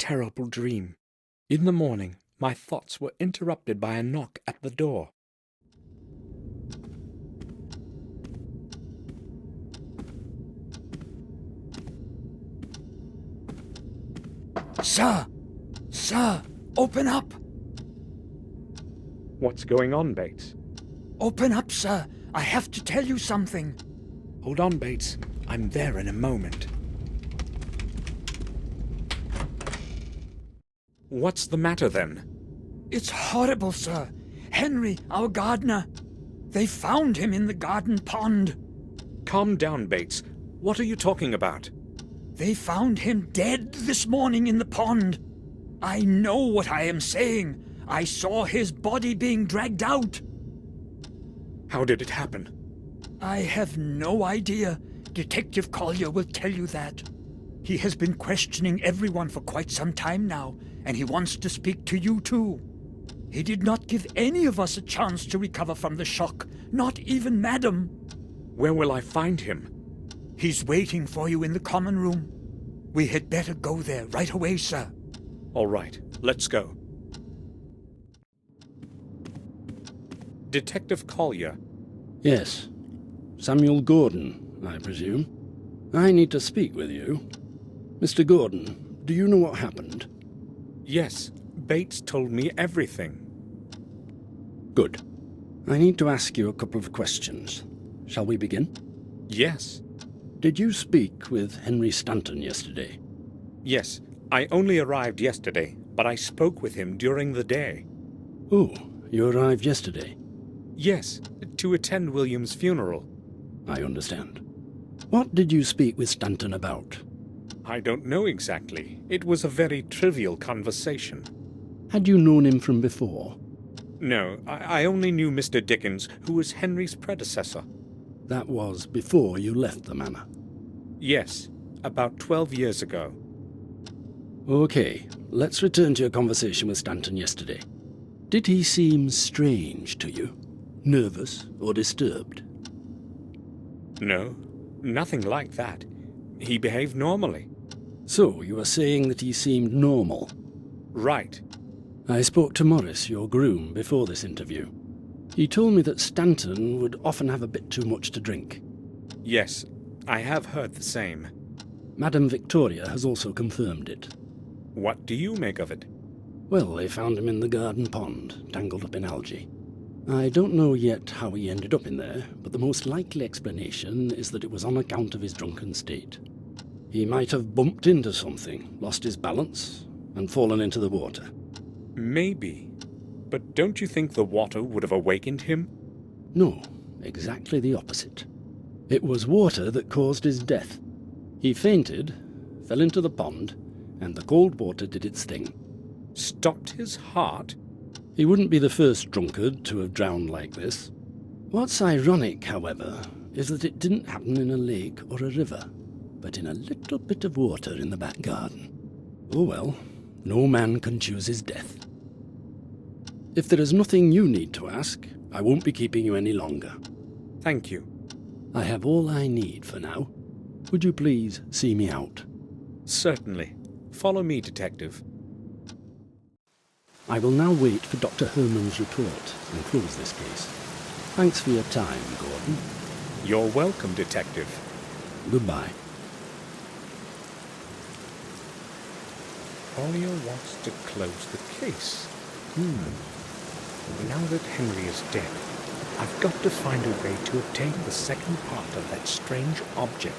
terrible dream. In the morning, my thoughts were interrupted by a knock at the door. Sir! Sir! Open up! What's going on, Bates? Open up, sir! I have to tell you something. Hold on, Bates. I'm there in a moment. What's the matter, then? It's horrible, sir. Henry, our gardener. They found him in the garden pond. Calm down, Bates. What are you talking about? They found him dead this morning in the pond. I know what I am saying. I saw his body being dragged out. How did it happen? I have no idea. Detective Collier will tell you that. He has been questioning everyone for quite some time now, and he wants to speak to you too. He did not give any of us a chance to recover from the shock, not even Madam. Where will I find him? He's waiting for you in the common room. We had better go there right away, sir. All right, let's go. Detective Collier. Yes. Samuel Gordon, I presume. I need to speak with you. Mr. Gordon, do you know what happened? Yes, Bates told me everything. Good. I need to ask you a couple of questions. Shall we begin? Yes. Did you speak with Henry Stanton yesterday? Yes, I only arrived yesterday, but I spoke with him during the day. Oh, you arrived yesterday? Yes, to attend William's funeral. I understand. What did you speak with Stanton about? I don't know exactly. It was a very trivial conversation. Had you known him from before? No, I only knew Mr. Dickens, who was Henry's predecessor. That was before you left the manor? Yes, about 12 years ago. Okay, let's return to your conversation with Stanton yesterday. Did he seem strange to you? Nervous or disturbed? No, nothing like that. He behaved normally. So, you are saying that he seemed normal? Right. I spoke to Morris, your groom, before this interview. He told me that Stanton would often have a bit too much to drink. Yes, I have heard the same. Madame Victoria has also confirmed it. What do you make of it? Well, they found him in the garden pond, tangled up in algae. I don't know yet how he ended up in there, but the most likely explanation is that it was on account of his drunken state. He might have bumped into something, lost his balance, and fallen into the water. Maybe. But don't you think the water would have awakened him? No, exactly the opposite. It was water that caused his death. He fainted, fell into the pond, and the cold water did its thing. Stopped his heart? He wouldn't be the first drunkard to have drowned like this. What's ironic, however, is that it didn't happen in a lake or a river, but in a little bit of water in the back garden. Oh well, no man can choose his death. If there is nothing you need to ask, I won't be keeping you any longer. Thank you. I have all I need for now. Would you please see me out? Certainly. Follow me, Detective. I will now wait for Dr. Herman's report and close this case. Thanks for your time, Gordon. You're welcome, Detective. Goodbye. Collier wants to close the case. Now that Henry is dead, I've got to find a way to obtain the second part of that strange object.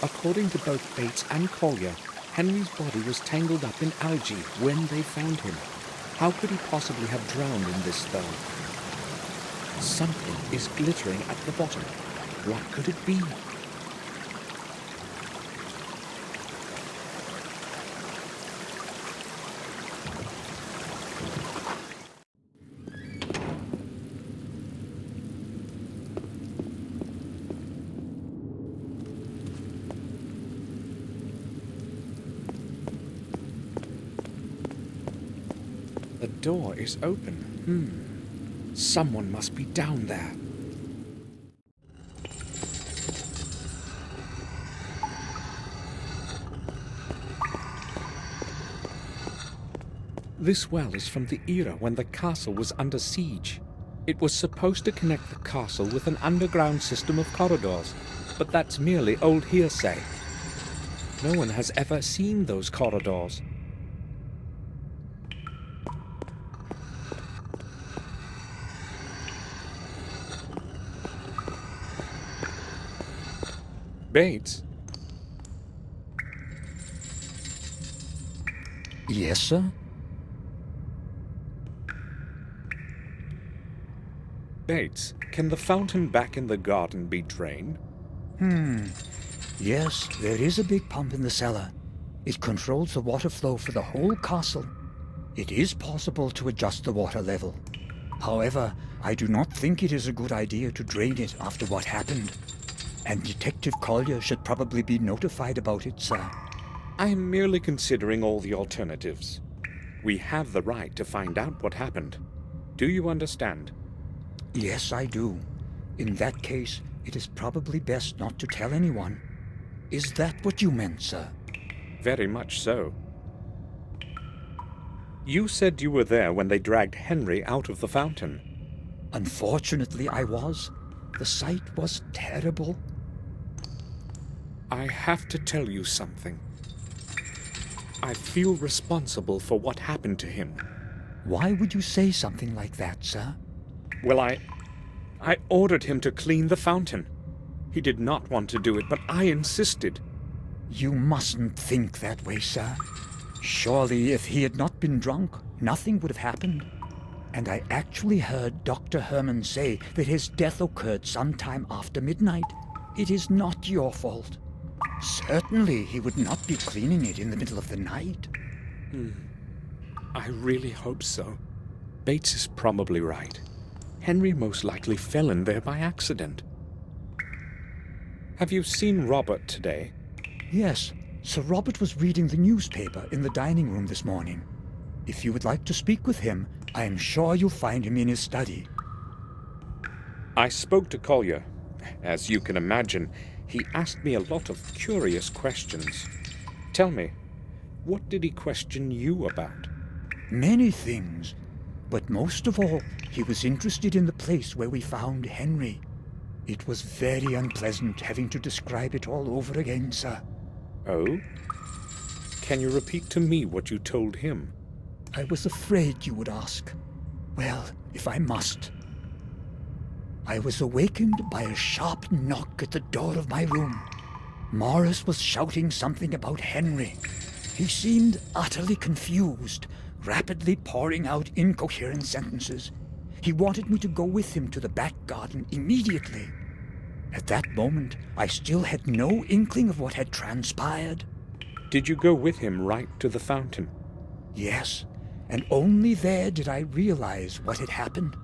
According to both Bates and Collier, Henry's body was tangled up in algae when they found him. How could he possibly have drowned in this, though? Something is glittering at the bottom. What could it be? The door is open. Someone must be down there. This well is from the era when the castle was under siege. It was supposed to connect the castle with an underground system of corridors, but that's merely old hearsay. No one has ever seen those corridors. Bates? Yes, sir? Bates, can the fountain back in the garden be drained? Yes, there is a big pump in the cellar. It controls the water flow for the whole castle. It is possible to adjust the water level. However, I do not think it is a good idea to drain it after what happened. And Detective Collier should probably be notified about it, sir. I am merely considering all the alternatives. We have the right to find out what happened. Do you understand? Yes, I do. In that case, it is probably best not to tell anyone. Is that what you meant, sir? Very much so. You said you were there when they dragged Henry out of the fountain. Unfortunately, I was. The sight was terrible. I have to tell you something. I feel responsible for what happened to him. Why would you say something like that, sir? Well, I ordered him to clean the fountain. He did not want to do it, but I insisted. You mustn't think that way, sir. Surely, if he had not been drunk, nothing would have happened. And I actually heard Dr. Herman say that his death occurred sometime after midnight. It is not your fault. Certainly, he would not be cleaning it in the middle of the night. I really hope so. Bates is probably right. Henry most likely fell in there by accident. Have you seen Robert today? Yes, Sir Robert was reading the newspaper in the dining room this morning. If you would like to speak with him, I am sure you'll find him in his study. I spoke to Collier. As you can imagine, he asked me a lot of curious questions. Tell me, what did he question you about? Many things, but most of all, he was interested in the place where we found Henry. It was very unpleasant having to describe it all over again, sir. Oh? Can you repeat to me what you told him? I was afraid you would ask. Well, if I must. I was awakened by a sharp knock at the door of my room. Morris was shouting something about Henry. He seemed utterly confused, rapidly pouring out incoherent sentences. He wanted me to go with him to the back garden immediately. At that moment, I still had no inkling of what had transpired. Did you go with him right to the fountain? Yes, and only there did I realize what had happened.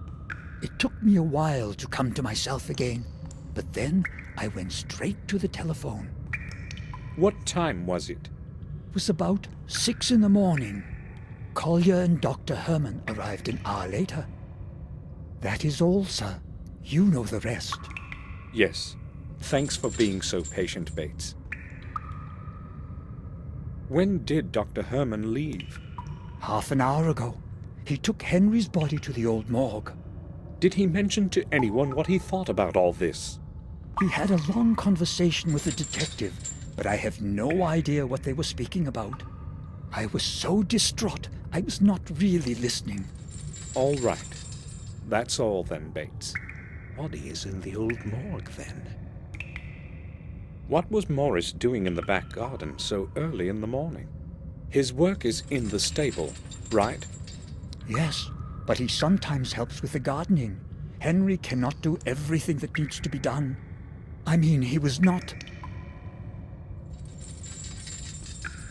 It took me a while to come to myself again, but then I went straight to the telephone. What time was it? It was about 6 in the morning. Collier and Dr. Herman arrived an hour later. That is all, sir. You know the rest. Yes. Thanks for being so patient, Bates. When did Dr. Herman leave? Half an hour ago. He took Henry's body to the old morgue. Did he mention to anyone what he thought about all this? He had a long conversation with the detective, but I have no idea what they were speaking about. I was so distraught, I was not really listening. All right. That's all then, Bates. Body is in the old morgue then. What was Morris doing in the back garden so early in the morning? His work is in the stable, right? Yes, but he sometimes helps with the gardening. Henry cannot do everything that needs to be done. I mean, he was not...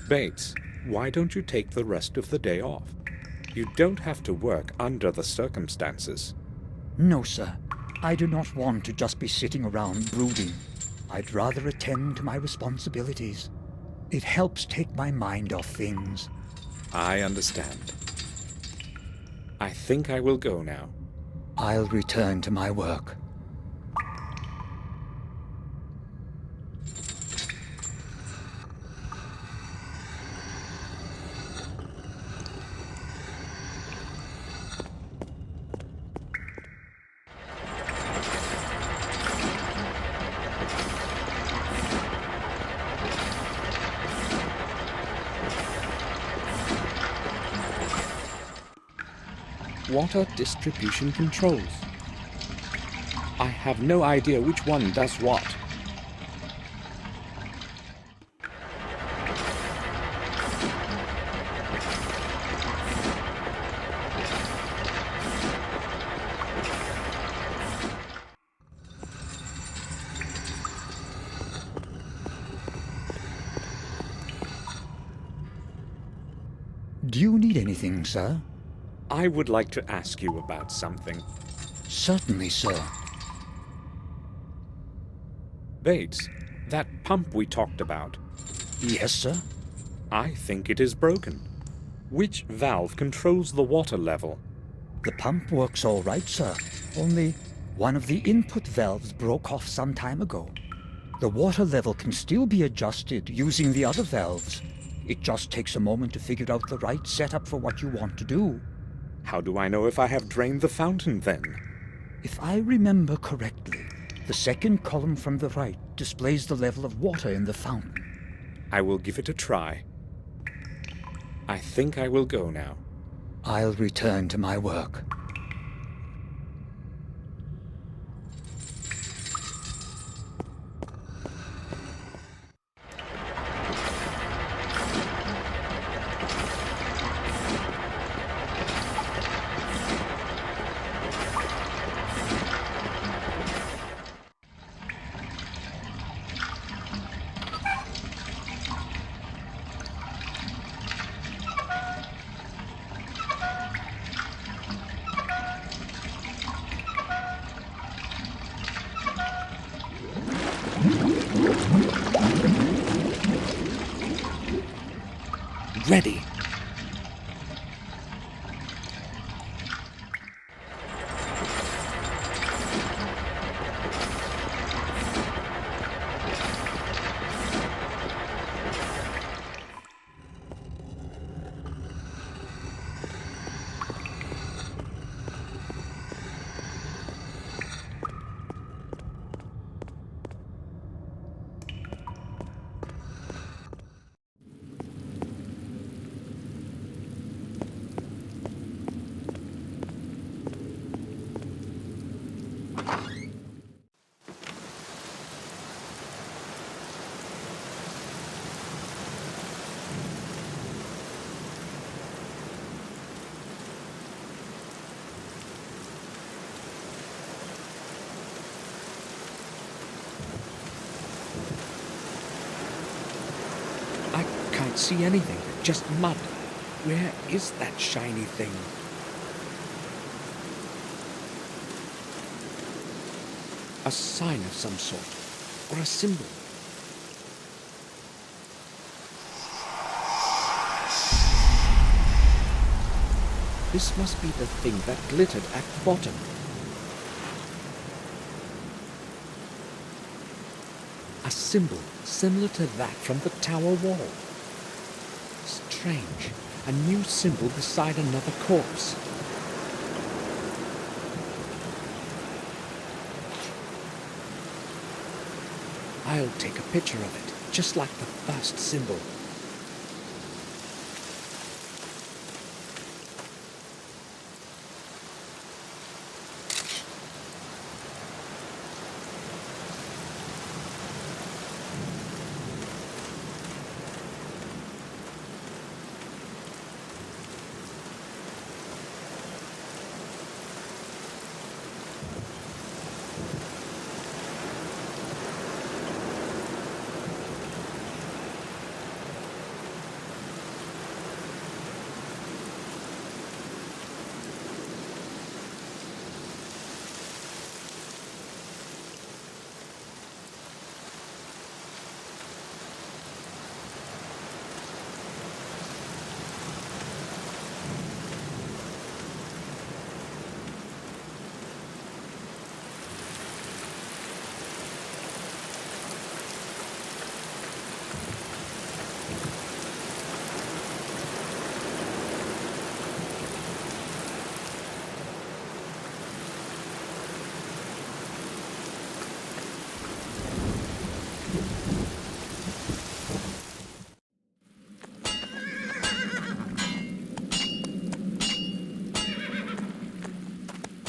Bates, why don't you take the rest of the day off? You don't have to work under the circumstances. No, sir. I do not want to just be sitting around brooding. I'd rather attend to my responsibilities. It helps take my mind off things. I understand. I think I will go now. I'll return to my work. Water distribution controls. I have no idea which one does what. Do you need anything, sir? I would like to ask you about something. Certainly, sir. Bates, that pump we talked about, Yes, sir? I think it is broken. Which valve controls the water level? The pump works all right, sir. Only one of the input valves broke off some time ago. The water level can still be adjusted using the other valves. It just takes a moment to figure out the right setup for what you want to do. How do I know if I have drained the fountain then? If I remember correctly, the second column from the right displays the level of water in the fountain. I will give it a try. I think I will go now. I'll return to my work. Ready. Can't see anything, just mud. Where is that shiny thing? A sign of some sort, or a symbol. This must be the thing that glittered at the bottom. A symbol similar to that from the tower wall. Strange, a new symbol beside another corpse. I'll take a picture of it, just like the first symbol.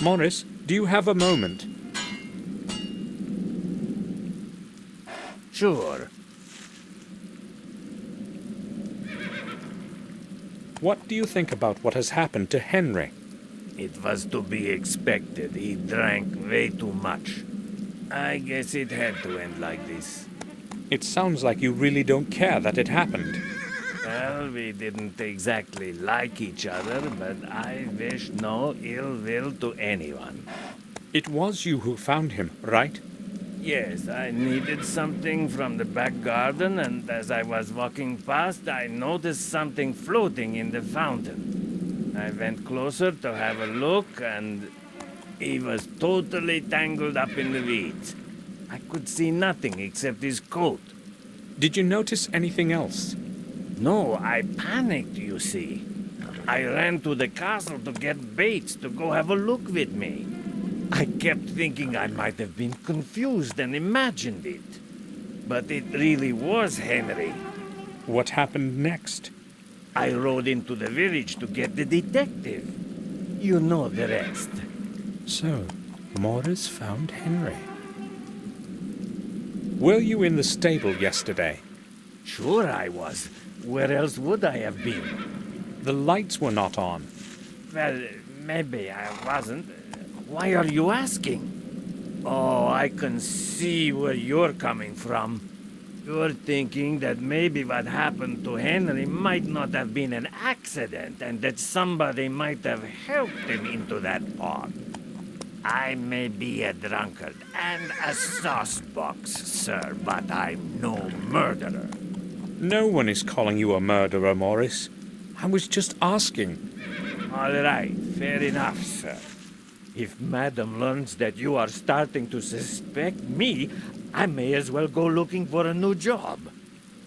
Morris, do you have a moment? Sure. What do you think about what has happened to Henry? It was to be expected. He drank way too much. I guess it had to end like this. It sounds like you really don't care that it happened. Well, we didn't exactly like each other, but I wish no ill will to anyone. It was you who found him, right? Yes, I needed something from the back garden, and as I was walking past, I noticed something floating in the fountain. I went closer to have a look, and he was totally tangled up in the weeds. I could see nothing except his coat. Did you notice anything else? No, I panicked, you see. I ran to the castle to get Bates to go have a look with me. I kept thinking I might have been confused and imagined it. But it really was Henry. What happened next? I rode into the village to get the detective. You know the rest. So, Morris found Henry. Were you in the stable yesterday? Sure I was. Where else would I have been? The lights were not on. Well, maybe I wasn't. Why are you asking? Oh, I can see where you're coming from. You're thinking that maybe what happened to Henry might not have been an accident and that somebody might have helped him into that pond. I may be a drunkard and a saucebox, sir, but I'm no murderer. No one is calling you a murderer, Morris. I was just asking. All right, fair enough, sir. If Madam learns that you are starting to suspect me, I may as well go looking for a new job.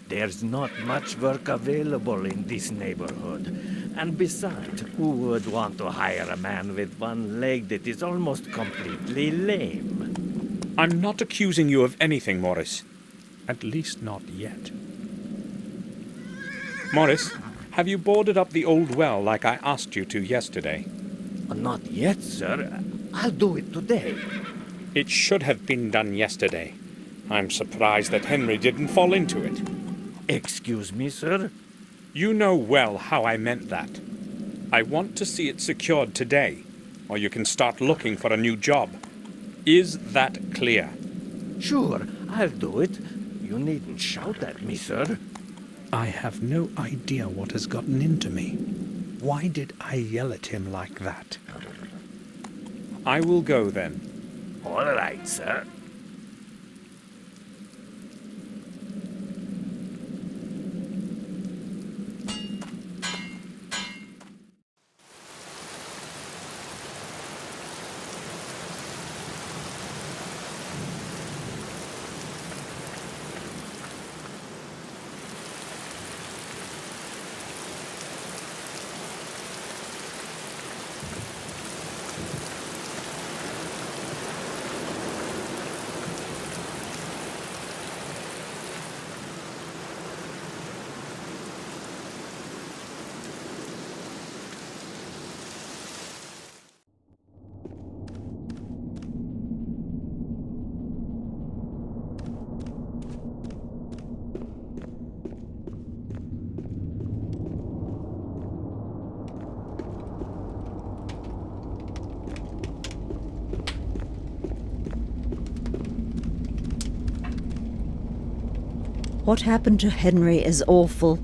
There's not much work available in this neighborhood. And besides, who would want to hire a man with one leg that is almost completely lame? I'm not accusing you of anything, Morris. At least not yet. Morris, have you boarded up the old well like I asked you to yesterday? Not yet, sir. I'll do it today. It should have been done yesterday. I'm surprised that Henry didn't fall into it. Excuse me, sir? You know well how I meant that. I want to see it secured today, or you can start looking for a new job. Is that clear? Sure, I'll do it. You needn't shout at me, sir. I have no idea what has gotten into me. Why did I yell at him like that? I will go then. All right, sir. What happened to Henry is awful.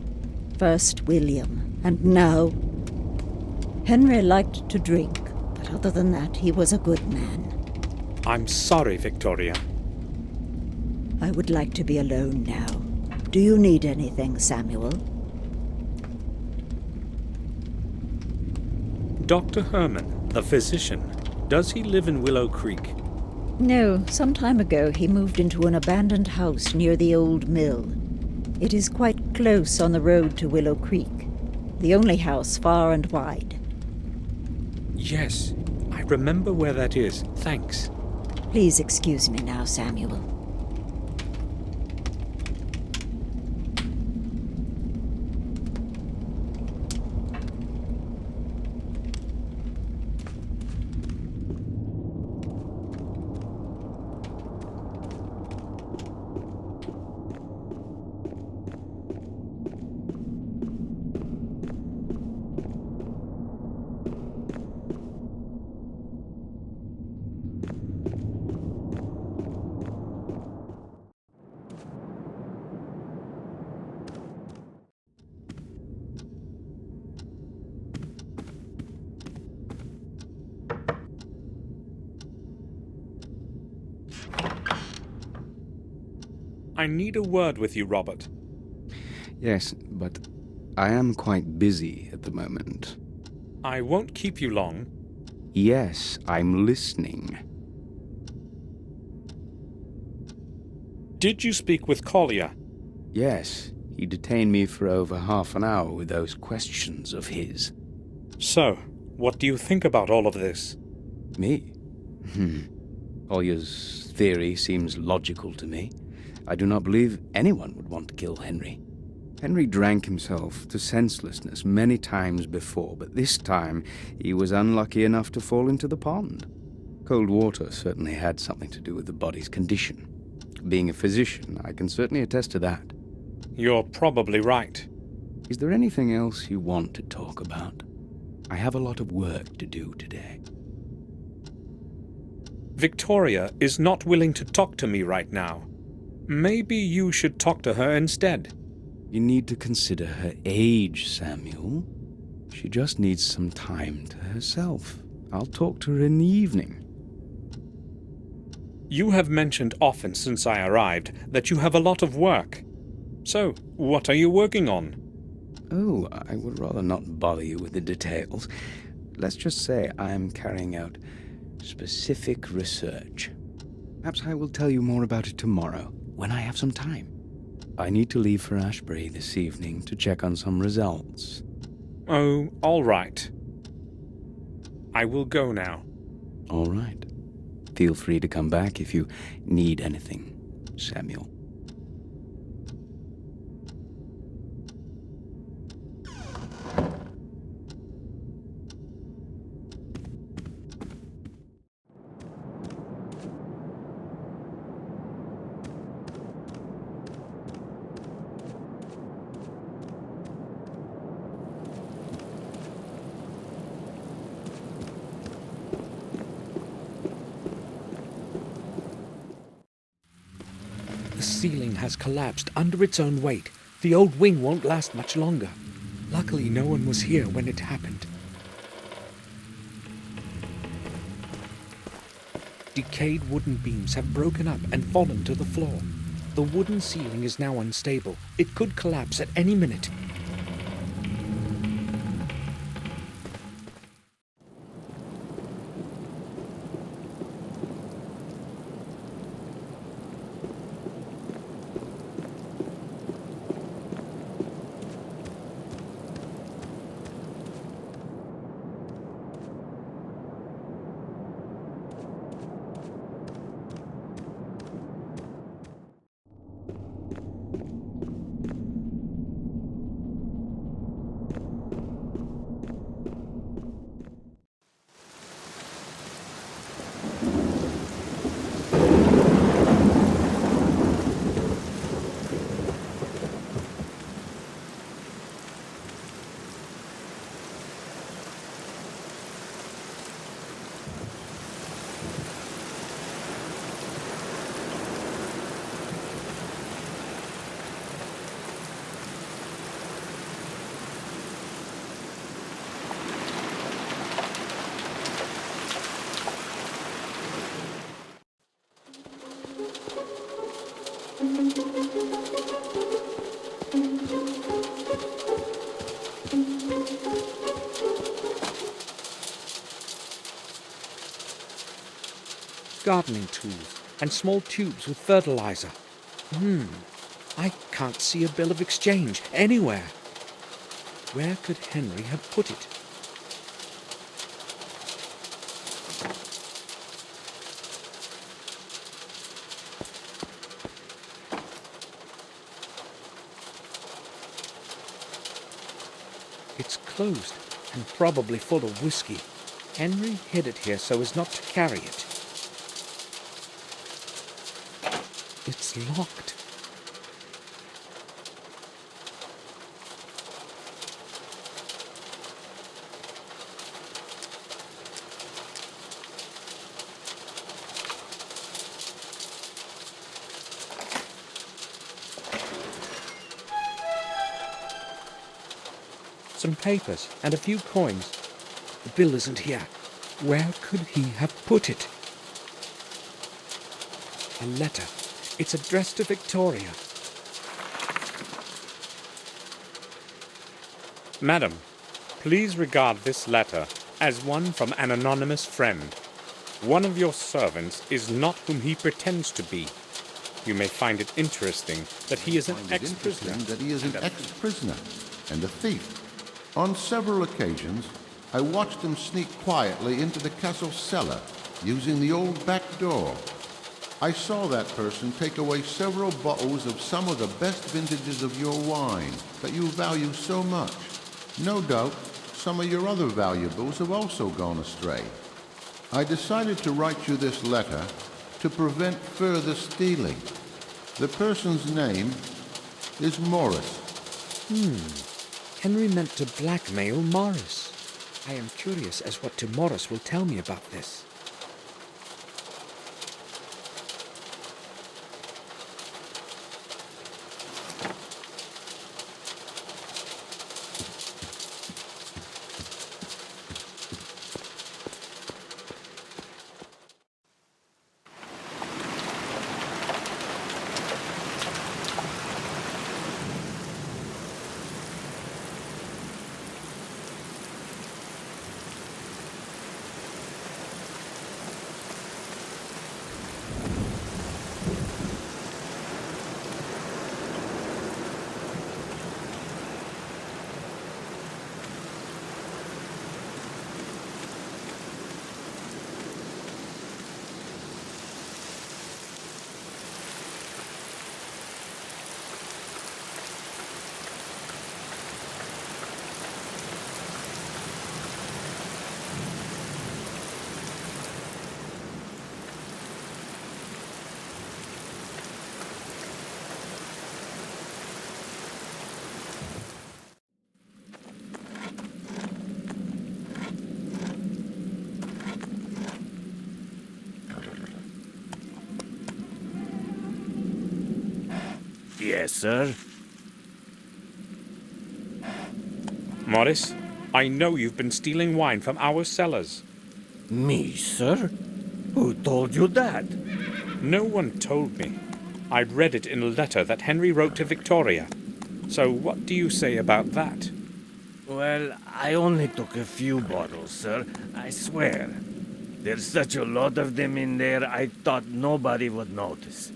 First William, and now... Henry liked to drink, but other than that, he was a good man. I'm sorry, Victoria. I would like to be alone now. Do you need anything, Samuel? Dr. Herman, the physician, does he live in Willow Creek? No, some time ago he moved into an abandoned house near the old mill. It is quite close on the road to Willow Creek, the only house far and wide. Yes, I remember where that is. Thanks. Please excuse me now, Samuel. I need a word with you, Robert. Yes, but I am quite busy at the moment. I won't keep you long. Yes, I'm listening. Did you speak with Collier? Yes, he detained me for over half an hour with those questions of his. So, what do you think about all of this? Me? Collier's theory seems logical to me. I do not believe anyone would want to kill Henry. Henry drank himself to senselessness many times before, but this time he was unlucky enough to fall into the pond. Cold water certainly had something to do with the body's condition. Being a physician, I can certainly attest to that. You're probably right. Is there anything else you want to talk about? I have a lot of work to do today. Victoria is not willing to talk to me right now. Maybe you should talk to her instead. You need to consider her age, Samuel. She just needs some time to herself. I'll talk to her in the evening. You have mentioned often since I arrived that you have a lot of work. So, what are you working on? Oh, I would rather not bother you with the details. Let's just say I am carrying out specific research. Perhaps I will tell you more about it tomorrow, when I have some time. I need to leave for Ashbury this evening to check on some results. Oh, all right. I will go now. All right. Feel free to come back if you need anything, Samuel. The ceiling has collapsed under its own weight. The old wing won't last much longer. Luckily, no one was here when it happened. Decayed wooden beams have broken up and fallen to the floor. The wooden ceiling is now unstable. It could collapse at any minute. Gardening tools and small tubes with fertilizer. I can't see a bill of exchange anywhere. Where could Henry have put it? It's closed and probably full of whiskey. Henry hid it here so as not to carry it. It's locked. Some papers and a few coins. The bill isn't here. Where could he have put it? A letter. It's addressed to Victoria. Madam, please regard this letter as one from an anonymous friend. One of your servants is not whom he pretends to be. You may find it interesting that he is an ex-prisoner. That he is an ex-prisoner and a thief. On several occasions, I watched him sneak quietly into the castle cellar using the old back door. I saw that person take away several bottles of some of the best vintages of your wine that you value so much. No doubt, some of your other valuables have also gone astray. I decided to write you this letter to prevent further stealing. The person's name is Morris. Henry meant to blackmail Morris. I am curious as what Morris will tell me about this. Yes, sir. Morris, I know you've been stealing wine from our cellars. Me, sir? Who told you that? No one told me. I'd read it in a letter that Henry wrote to Victoria. So what do you say about that? Well, I only took a few bottles, sir. I swear. There's such a lot of them in there, I thought nobody would notice.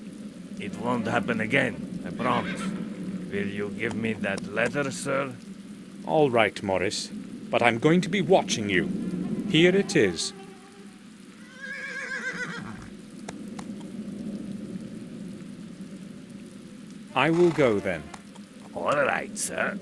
It won't happen again, I promise. Will you give me that letter, sir? All right, Morris, but I'm going to be watching you. Here it is. I will go then. All right, sir.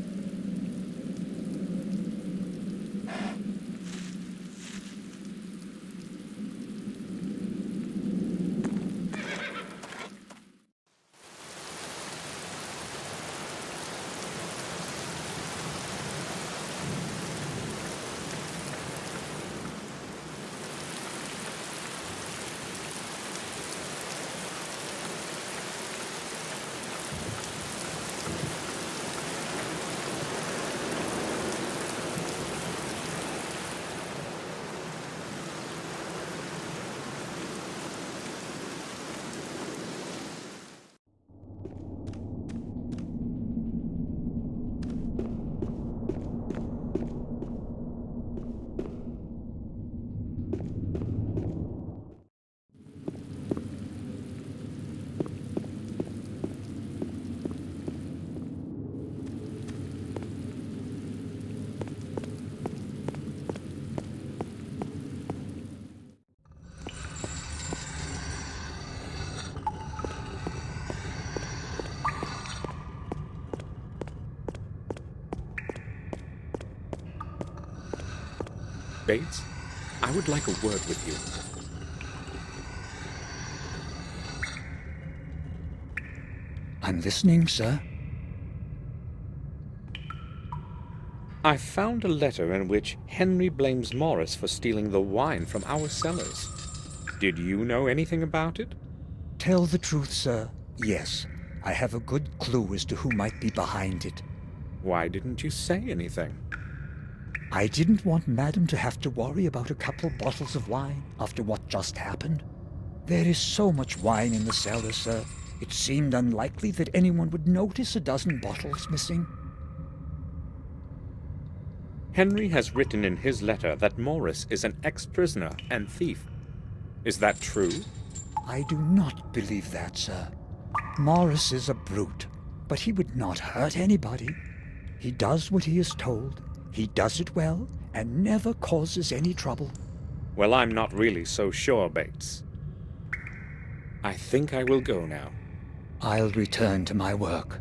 Bates, I would like a word with you. I'm listening, sir. I found a letter in which Henry blames Morris for stealing the wine from our cellars. Did you know anything about it? Tell the truth, sir. Yes, I have a good clue as to who might be behind it. Why didn't you say anything? I didn't want Madam to have to worry about a couple bottles of wine after what just happened. There is so much wine in the cellar, sir. It seemed unlikely that anyone would notice a dozen bottles missing. Henry has written in his letter that Morris is an ex-prisoner and thief. Is that true? I do not believe that, sir. Morris is a brute, but he would not hurt anybody. He does what he is told, he does it well, and never causes any trouble. Well, I'm not really so sure, Bates. I think I will go now. I'll return to my work.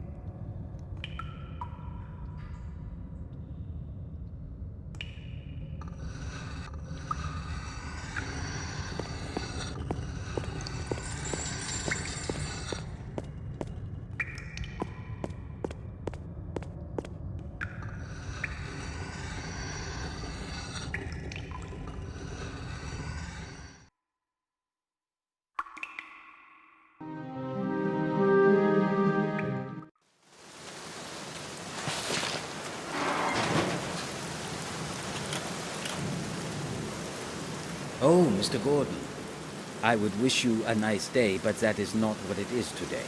Oh, Mr. Gordon. I would wish you a nice day, but that is not what it is today.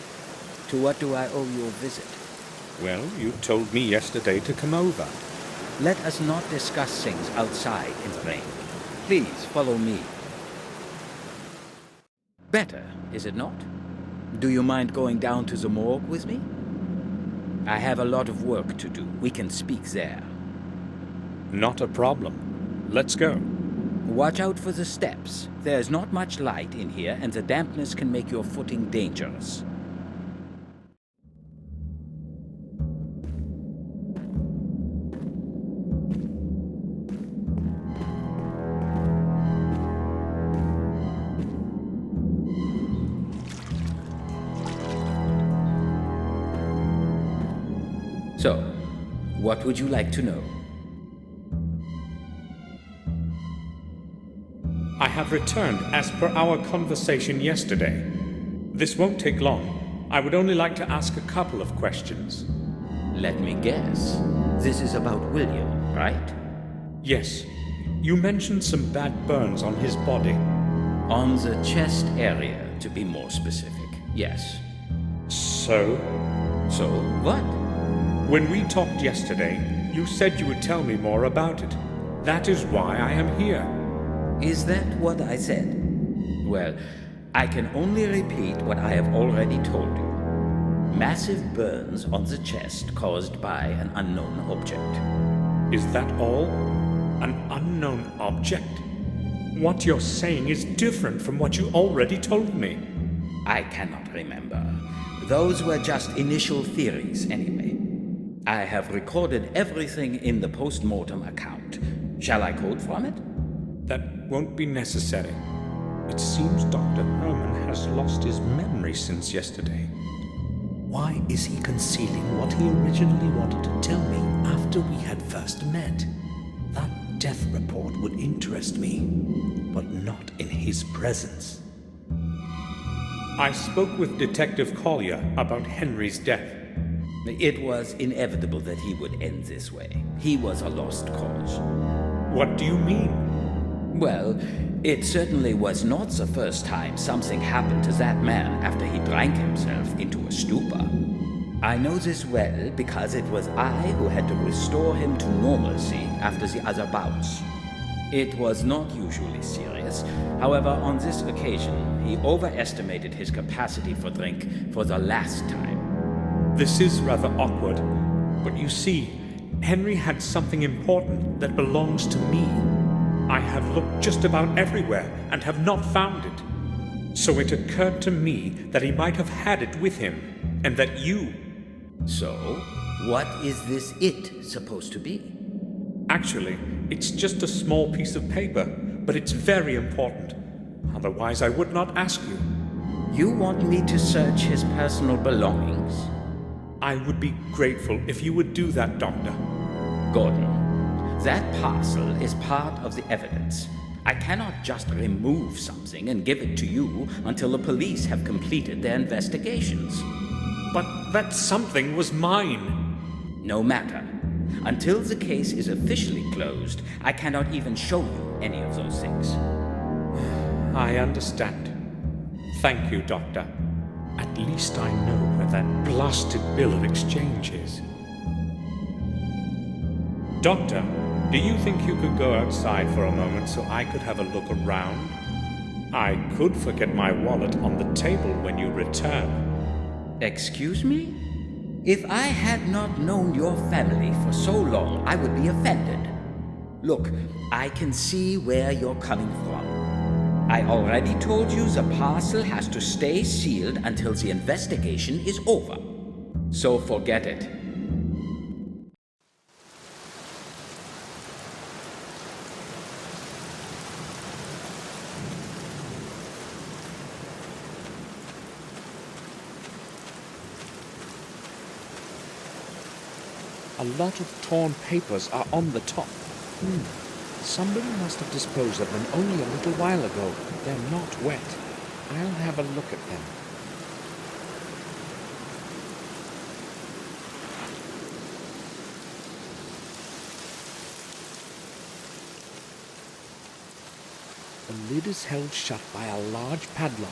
To what do I owe your visit? Well, you told me yesterday to come over. Let us not discuss things outside in the rain. Please follow me. Better, is it not? Do you mind going down to the morgue with me? I have a lot of work to do. We can speak there. Not a problem. Let's go. Watch out for the steps. There's not much light in here, and the dampness can make your footing dangerous. So, what would you like to know? I have returned as per our conversation yesterday. This won't take long. I would only like to ask a couple of questions. Let me guess. This is about William, right? Yes. You mentioned some bad burns on his body. On the chest area, to be more specific. Yes. So? So, what? When we talked yesterday, you said you would tell me more about it. That is why I am here. Is that what I said? Well, I can only repeat what I have already told you. Massive burns on the chest caused by an unknown object. Is that all? An unknown object? What you're saying is different from what you already told me. I cannot remember. Those were just initial theories, anyway. I have recorded everything in the post-mortem account. Shall I quote from it? That won't be necessary. It seems Dr. Herman has lost his memory since yesterday. Why is he concealing what he originally wanted to tell me after we had first met? That death report would interest me, but not in his presence. I spoke with Detective Collier about Henry's death. It was inevitable that he would end this way. He was a lost cause. What do you mean? Well, it certainly was not the first time something happened to that man after he drank himself into a stupor. I know this well because it was I who had to restore him to normalcy after the other bouts. It was not usually serious. However, on this occasion, he overestimated his capacity for drink for the last time. This is rather awkward, but you see, Henry had something important that belongs to me. I have looked just about everywhere and have not found it. So it occurred to me that he might have had it with him, and that you... So, what is this it supposed to be? Actually, it's just a small piece of paper, but it's very important. Otherwise, I would not ask you. You want me to search his personal belongings? I would be grateful if you would do that, Doctor. Gordon, that parcel is part of the evidence. I cannot just remove something and give it to you until the police have completed their investigations. But that something was mine. No matter. Until the case is officially closed, I cannot even show you any of those things. I understand. Thank you, Doctor. At least I know where that blasted bill of exchange is. Doctor, do you think you could go outside for a moment so I could have a look around? I could forget my wallet on the table when you return. Excuse me? If I had not known your family for so long, I would be offended. Look, I can see where you're coming from. I already told you the parcel has to stay sealed until the investigation is over. So forget it. A lot of torn papers are on the top. Somebody must have disposed of them only a little while ago. They're not wet. I'll have a look at them. The lid is held shut by a large padlock.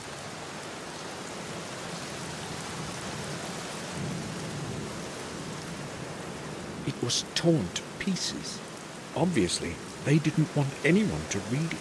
It was torn to pieces. Obviously, they didn't want anyone to read it.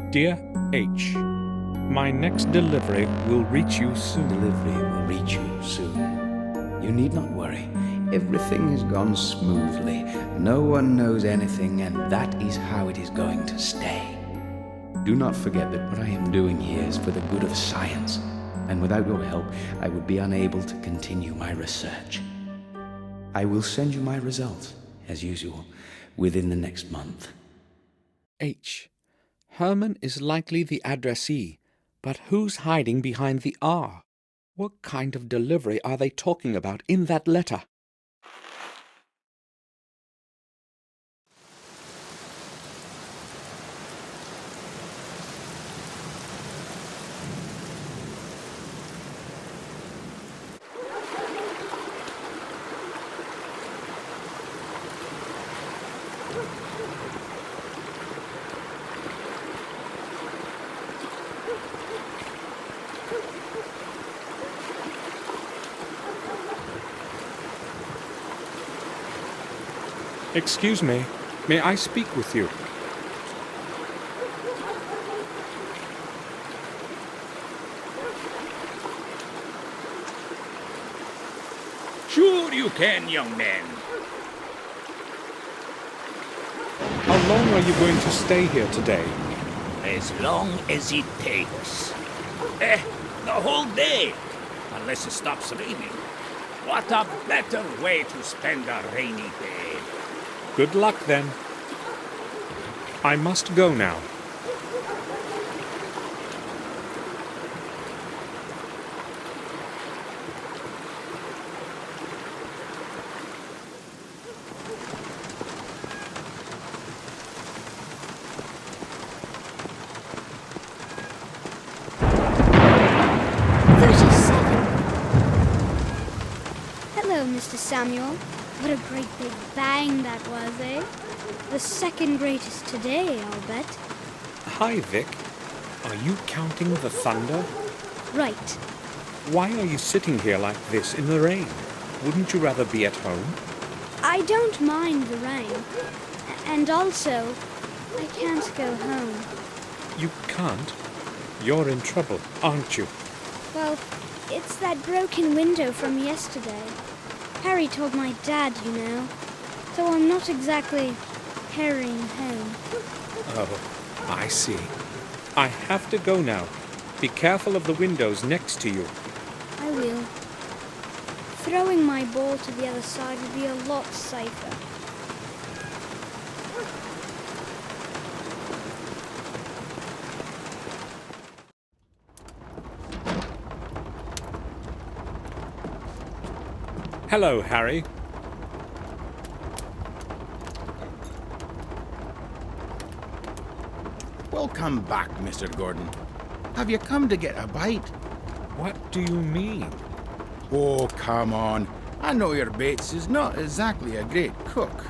Dear H, my next delivery will reach you soon. Delivery will reach you soon. You need not worry. Everything has gone smoothly. No one knows anything, and that is how it is going to stay. Do not forget that what I am doing here is for the good of science, and without your help, I would be unable to continue my research. I will send you my results, as usual, within the next month. H. Herman is likely the addressee, but who's hiding behind the R? What kind of delivery are they talking about in that letter? Excuse me, may I speak with you? Sure you can, young man. How long are you going to stay here today? As long as it takes. The whole day. Unless it stops raining. What a better way to spend a rainy day. Good luck, then. I must go now. Mr. Samuel. What a great big bang that was, eh? The second greatest today, I'll bet. Hi, Vic. Are you counting the thunder? Right. Why are you sitting here like this in the rain? Wouldn't you rather be at home? I don't mind the rain. And also, I can't go home. You can't? You're in trouble, aren't you? Well, it's that broken window from yesterday. Harry told my dad, you know. So I'm not exactly hurrying home. Oh, I see. I have to go now. Be careful of the windows next to you. I will. Throwing my ball to the other side would be a lot safer. Hello, Harry. Welcome back, Mr. Gordon. Have you come to get a bite? What do you mean? Oh, come on. I know your Bates is not exactly a great cook.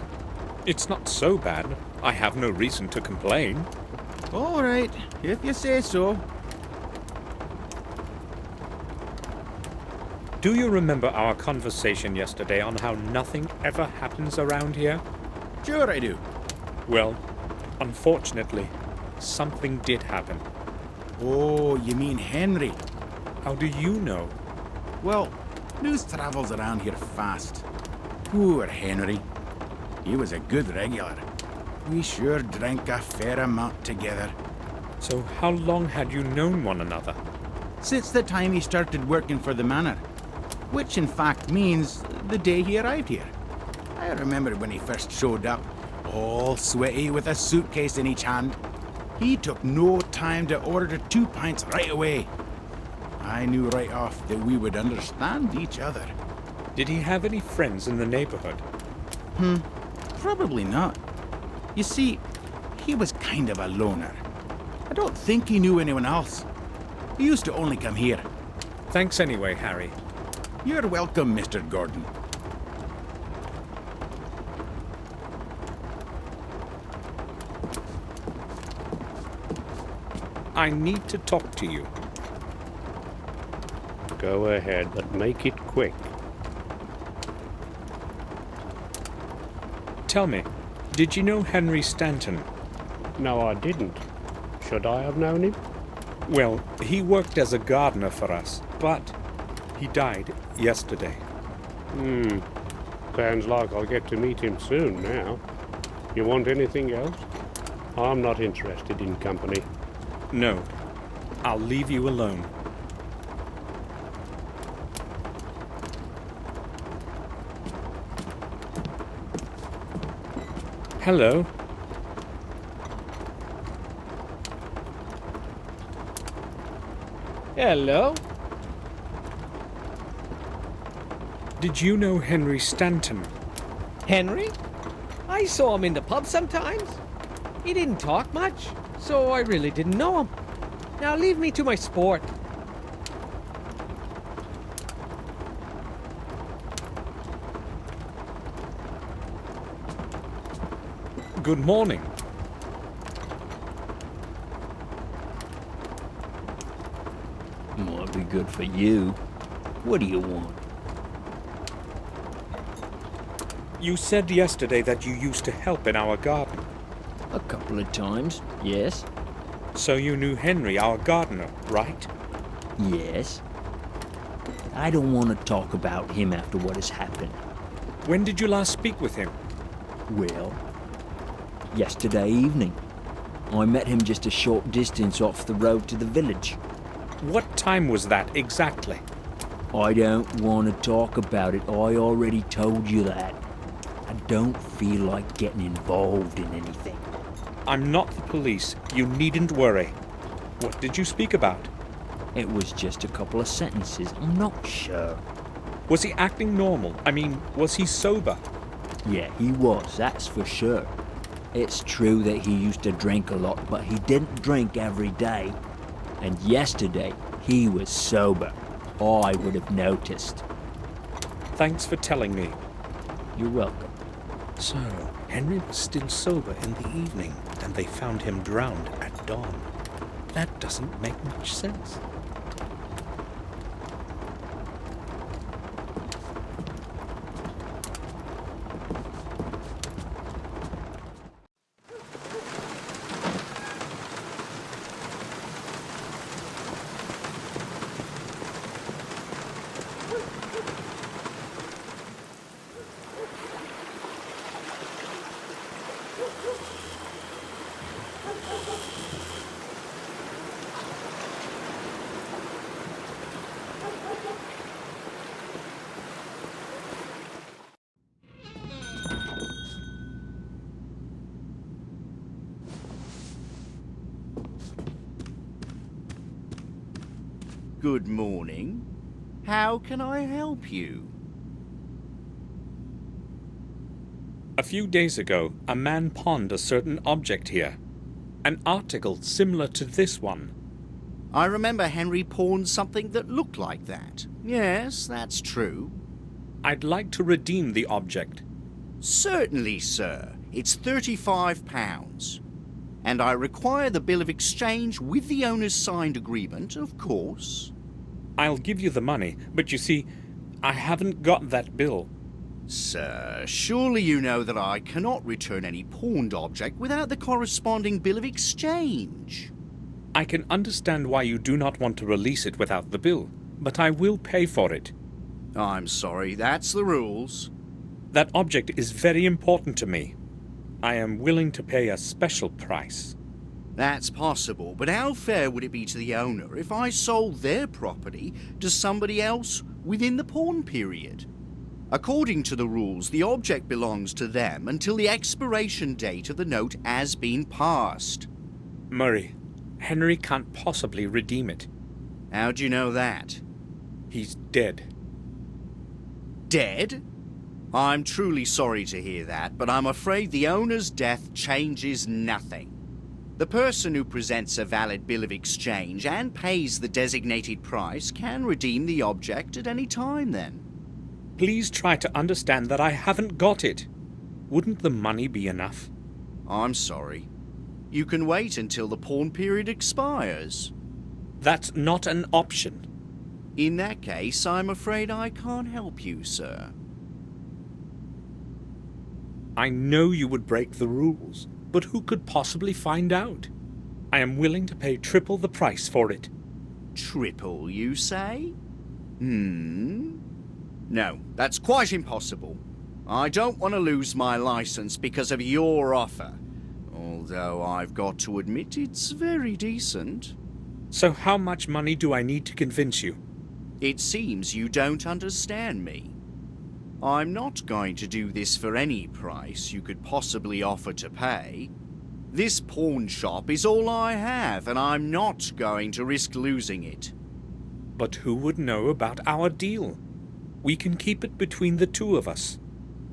It's not so bad. I have no reason to complain. All right, if you say so. Do you remember our conversation yesterday on how nothing ever happens around here? Sure I do. Well, unfortunately, something did happen. Oh, you mean Henry? How do you know? Well, news travels around here fast. Poor Henry. He was a good regular. We sure drank a fair amount together. So how long had you known one another? Since the time he started working for the Manor. Which in fact means the day he arrived here. I remember when he first showed up, all sweaty with a suitcase in each hand. He took no time to order 2 pints right away. I knew right off that we would understand each other. Did he have any friends in the neighborhood? Probably not. You see, he was kind of a loner. I don't think he knew anyone else. He used to only come here. Thanks anyway, Harry. You're welcome, Mr. Gordon. I need to talk to you. Go ahead, but make it quick. Tell me, did you know Henry Stanton? No, I didn't. Should I have known him? Well, he worked as a gardener for us, but he died yesterday. Sounds like I'll get to meet him soon now. You want anything else? I'm not interested in company. No, I'll leave you alone. Hello. Hello. Did you know Henry Stanton? Henry? I saw him in the pub sometimes. He didn't talk much, so I really didn't know him. Now leave me to my sport. Good morning. Might be good for you. What do you want? You said yesterday that you used to help in our garden. A couple of times, yes. So you knew Henry, our gardener, right? Yes. I don't want to talk about him after what has happened. When did you last speak with him? Well, yesterday evening. I met him just a short distance off the road to the village. What time was that exactly? I don't want to talk about it. I already told you that. I don't feel like getting involved in anything. I'm not the police. You needn't worry. What did you speak about? It was just a couple of sentences. I'm not sure. Was he acting normal? I mean, was he sober? Yeah, he was, that's for sure. It's true that he used to drink a lot, but he didn't drink every day. And yesterday, he was sober. I would have noticed. Thanks for telling me. You're welcome. So, Henry was still sober in the evening, and they found him drowned at dawn. That doesn't make much sense. Good morning. How can I help you? A few days ago, a man pawned a certain object here. An article similar to this one. I remember Henry pawned something that looked like that. Yes, that's true. I'd like to redeem the object. Certainly, sir. It's £35. And I require the bill of exchange with the owner's signed agreement, of course. I'll give you the money, but you see, I haven't got that bill. Sir, surely you know that I cannot return any pawned object without the corresponding bill of exchange. I can understand why you do not want to release it without the bill, but I will pay for it. I'm sorry, that's the rules. That object is very important to me. I am willing to pay a special price. That's possible, but how fair would it be to the owner if I sold their property to somebody else within the pawn period? According to the rules, the object belongs to them until the expiration date of the note has been passed. Murray, Henry can't possibly redeem it. How do you know that? He's dead. Dead? I'm truly sorry to hear that, but I'm afraid the owner's death changes nothing. The person who presents a valid bill of exchange and pays the designated price can redeem the object at any time then. Please try to understand that I haven't got it. Wouldn't the money be enough? I'm sorry. You can wait until the pawn period expires. That's not an option. In that case, I'm afraid I can't help you, sir. I know you would break the rules, but who could possibly find out? I am willing to pay triple the price for it. Triple, you say? No, that's quite impossible. I don't want to lose my license because of your offer. Although I've got to admit it's very decent. So how much money do I need to convince you? It seems you don't understand me. I'm not going to do this for any price you could possibly offer to pay. This pawn shop is all I have, and I'm not going to risk losing it. But who would know about our deal? We can keep it between the two of us.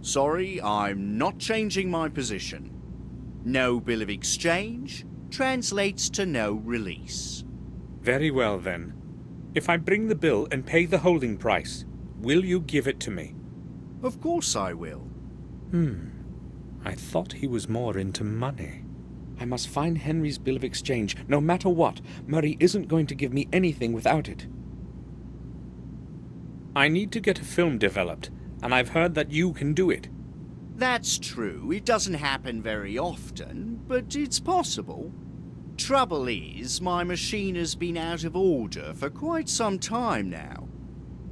Sorry, I'm not changing my position. No bill of exchange translates to no release. Very well, then. If I bring the bill and pay the holding price, will you give it to me? Of course I will. I thought he was more into money. I must find Henry's bill of exchange, no matter what. Murray isn't going to give me anything without it. I need to get a film developed, and I've heard that you can do it. That's true. It doesn't happen very often, but it's possible. Trouble is, my machine has been out of order for quite some time now.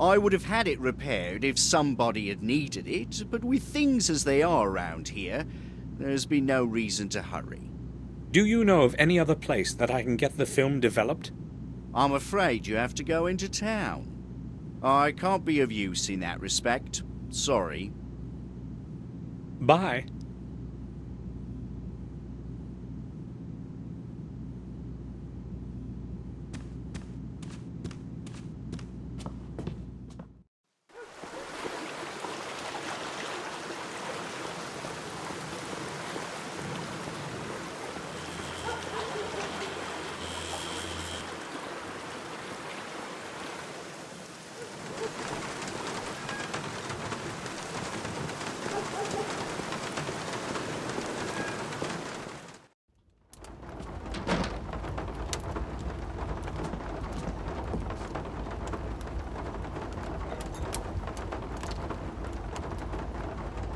I would have had it repaired if somebody had needed it, but with things as they are around here, there's been no reason to hurry. Do you know of any other place that I can get the film developed? I'm afraid you have to go into town. I can't be of use in that respect. Sorry. Bye.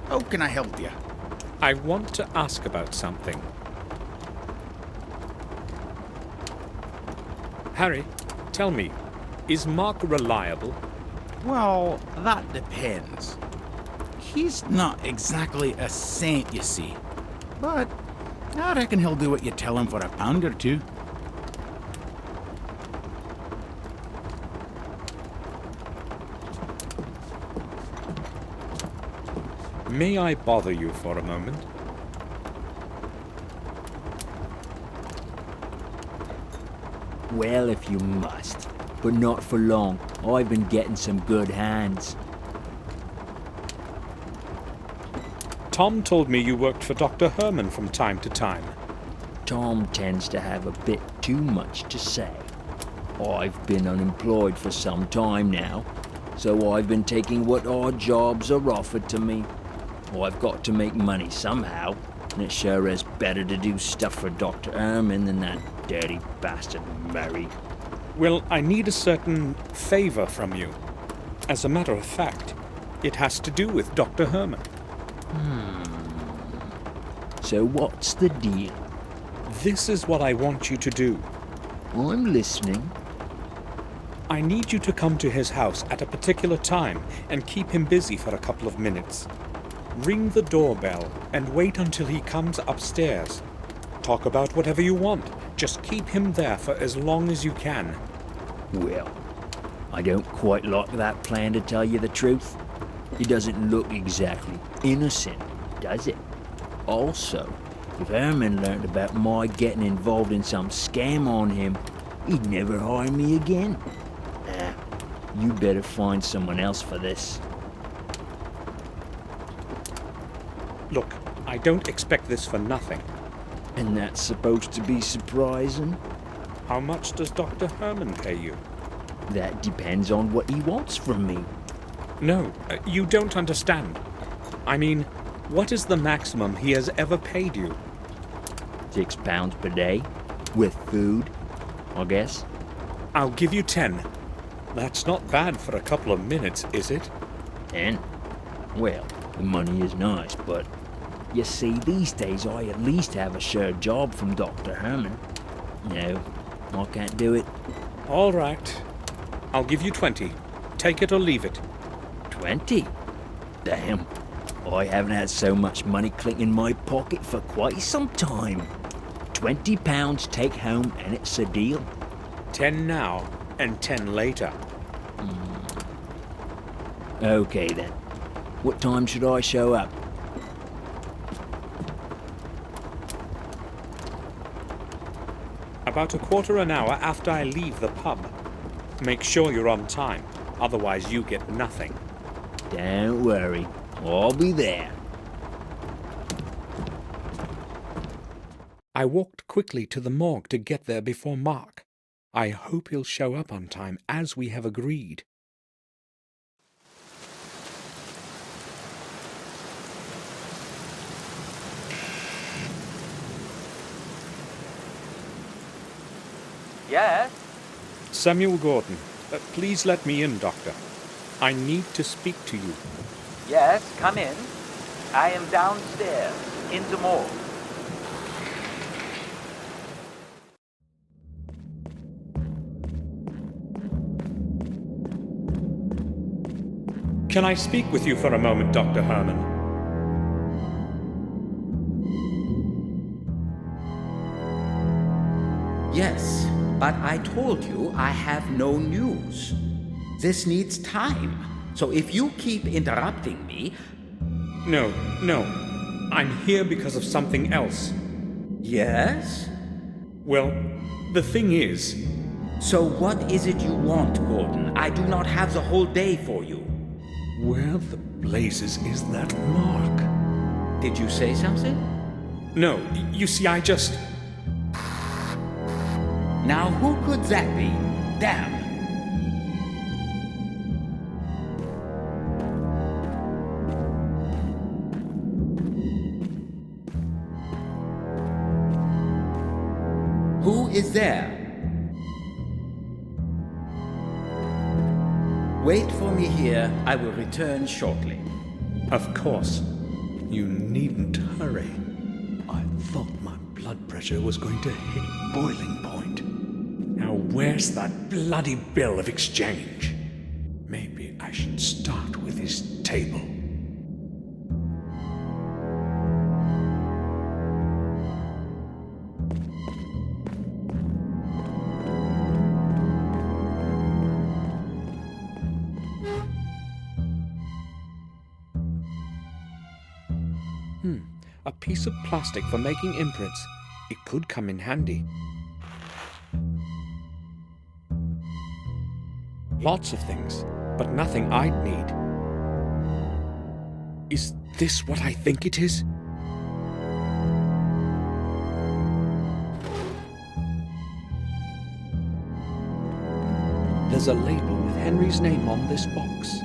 How can I help you? I want to ask about something. Harry, tell me, is Mark reliable? Well, that depends. He's not exactly a saint, you see. But I reckon he'll do what you tell him for a pound or two. May I bother you for a moment? Well, if you must. But not for long. I've been getting some good hands. Tom told me you worked for Dr. Herman from time to time. Tom tends to have a bit too much to say. I've been unemployed for some time now, so I've been taking what odd jobs are offered to me. I've got to make money somehow, and it sure is better to do stuff for Dr. Herman than that dirty bastard Murray. Well, I need a certain favor from you. As a matter of fact, it has to do with Dr. Herman. So what's the deal? This is what I want you to do. I'm listening. I need you to come to his house at a particular time and keep him busy for a couple of minutes. Ring the doorbell and wait until he comes upstairs. Talk about whatever you want. Just keep him there for as long as you can. Well, I don't quite like that plan, to tell you the truth. It doesn't look exactly innocent, does it? Also, if Herman learned about my getting involved in some scam on him, he'd never hire me again. You better find someone else for this. Look, I don't expect this for nothing. And that's supposed to be surprising? How much does Dr. Herman pay you? That depends on what he wants from me. No, you don't understand. I mean, what is the maximum he has ever paid you? £6 per day, with food, I guess. I'll give you 10. That's not bad for a couple of minutes, is it? 10? Well, the money is nice, but you see, these days I at least have a sure job from Dr. Herman. No, I can't do it. All right. I'll give you 20. Take it or leave it. 20? Damn. I haven't had so much money clink in my pocket for quite some time. £20 take home and it's a deal. 10 now and 10 later. Okay then. What time should I show up? About a quarter an hour after I leave the pub. Make sure you're on time, otherwise you get nothing. Don't worry, I'll be there. I walked quickly to the morgue to get there before Mark. I hope he'll show up on time, as we have agreed. Yes? Samuel Gordon, please let me in, Doctor. I need to speak to you. Yes, come in. I am downstairs, in the morgue. Can I speak with you for a moment, Dr. Herman? Yes, but I told you I have no news. This needs time. So if you keep interrupting me... No. I'm here because of something else. Yes? Well, the thing is... So what is it you want, Gordon? I do not have the whole day for you. Where the blazes is that mark? Did you say something? No, you see, I just... Now who could that be? Damn. Who is there? Wait for me here. I will return shortly. Of course. You needn't hurry. I thought my blood pressure was going to hit boiling point. Now where's that bloody bill of exchange? Maybe I should start with his table. A piece of plastic for making imprints. It could come in handy. Lots of things, but nothing I'd need. Is this what I think it is? There's a label with Henry's name on this box.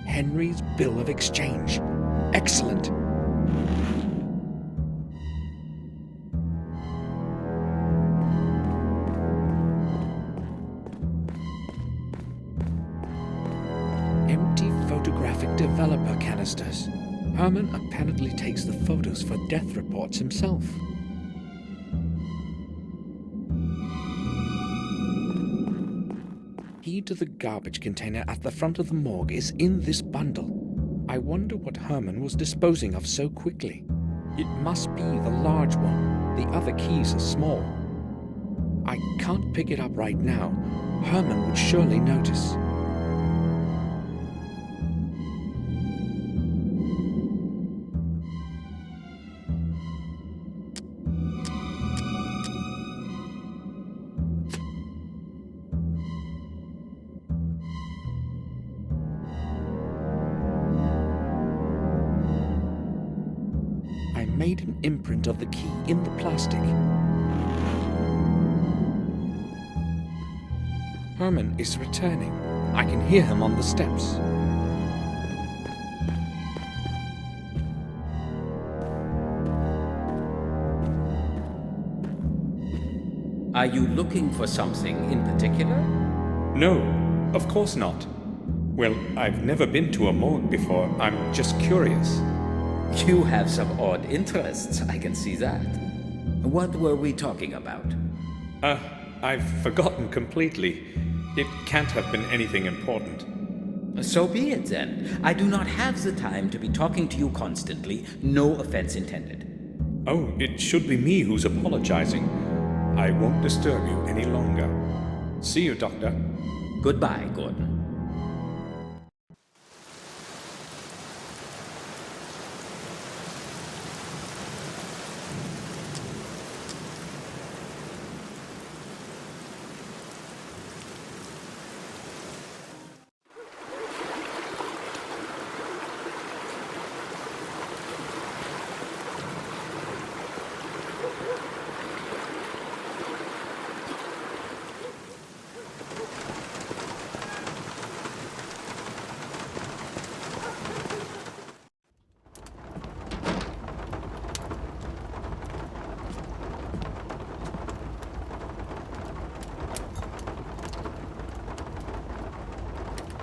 Henry's bill of exchange. Excellent. Empty photographic developer canisters. Herman apparently takes the photos for death reports himself. Key to the garbage container at the front of the morgue is in this bundle. I wonder what Herman was disposing of so quickly. It must be the large one. The other keys are small. I can't pick it up right now. Herman would surely notice. Made an imprint of the key in the plastic. Herman is returning. I can hear him on the steps. Are you looking for something in particular? No, of course not. Well, I've never been to a morgue before. I'm just curious. You have some odd interests, I can see that. What were we talking about? I've forgotten completely. It can't have been anything important. So be it then. I do not have the time to be talking to you constantly. No offense intended. Oh, it should be me who's apologizing. I won't disturb you any longer. See you, Doctor. Goodbye, Gordon.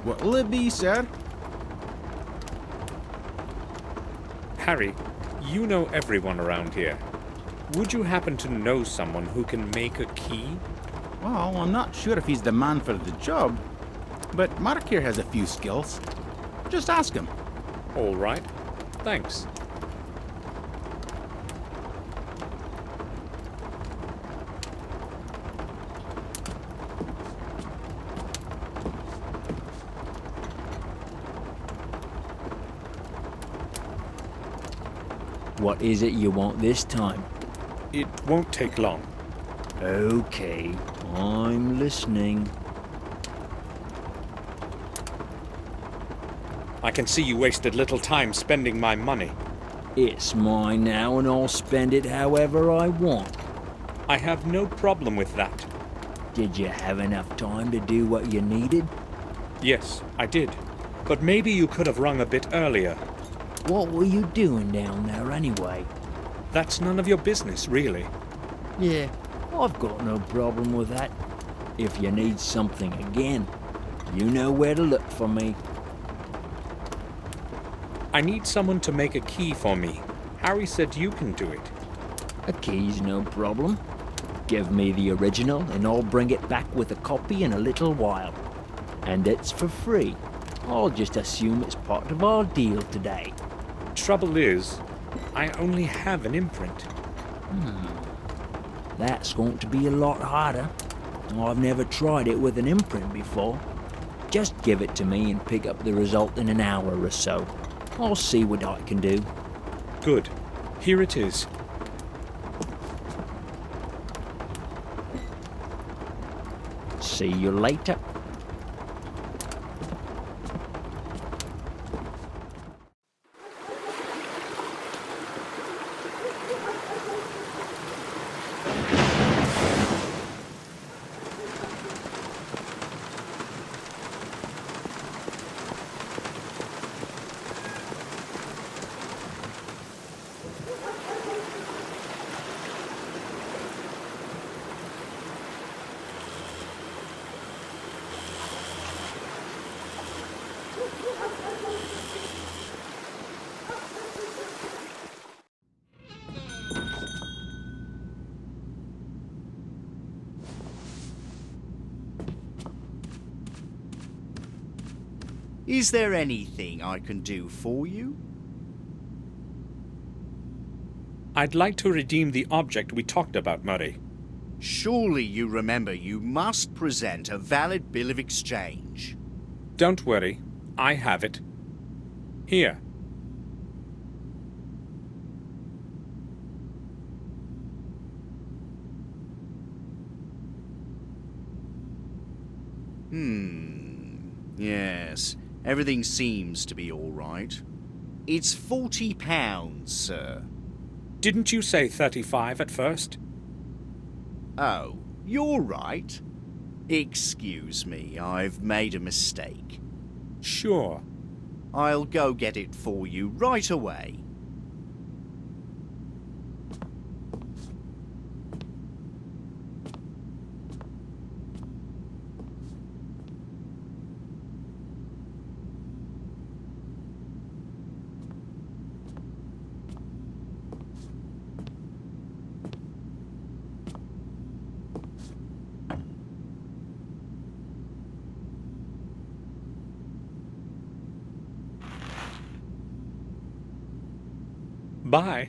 What'll it be, sir? Harry, you know everyone around here. Would you happen to know someone who can make a key? Well, I'm not sure if he's the man for the job, but Mark here has a few skills. Just ask him. All right. Thanks. What is it you want this time? It won't take long. Okay, I'm listening. I can see you wasted little time spending my money. It's mine now and I'll spend it however I want. I have no problem with that. Did you have enough time to do what you needed? Yes, I did. But maybe you could have rung a bit earlier. What were you doing down there anyway? That's none of your business, really. Yeah, I've got no problem with that. If you need something again, you know where to look for me. I need someone to make a key for me. Harry said you can do it. A key's no problem. Give me the original and I'll bring it back with a copy in a little while. And it's for free. I'll just assume it's part of our deal today. Trouble is, I only have an imprint. That's going to be a lot harder. I've never tried it with an imprint before. Just give it to me and pick up the result in an hour or so. I'll see what I can do. Good. Here it is. See you later. Is there anything I can do for you? I'd like to redeem the object we talked about, Murray. Surely you remember you must present a valid bill of exchange. Don't worry, I have it. Here. Yes, everything seems to be all right. It's £40, sir. Didn't you say 35 at first? Oh, you're right. Excuse me, I've made a mistake. Sure. I'll go get it for you right away. Bye.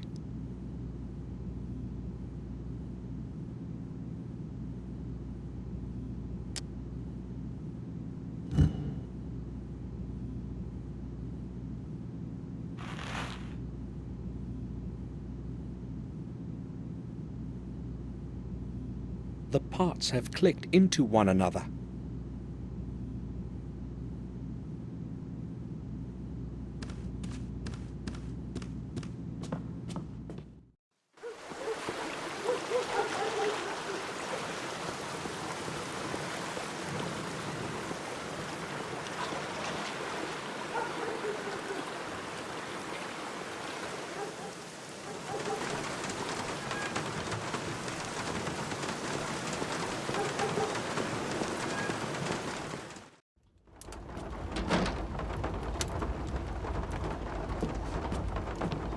The parts have clicked into one another.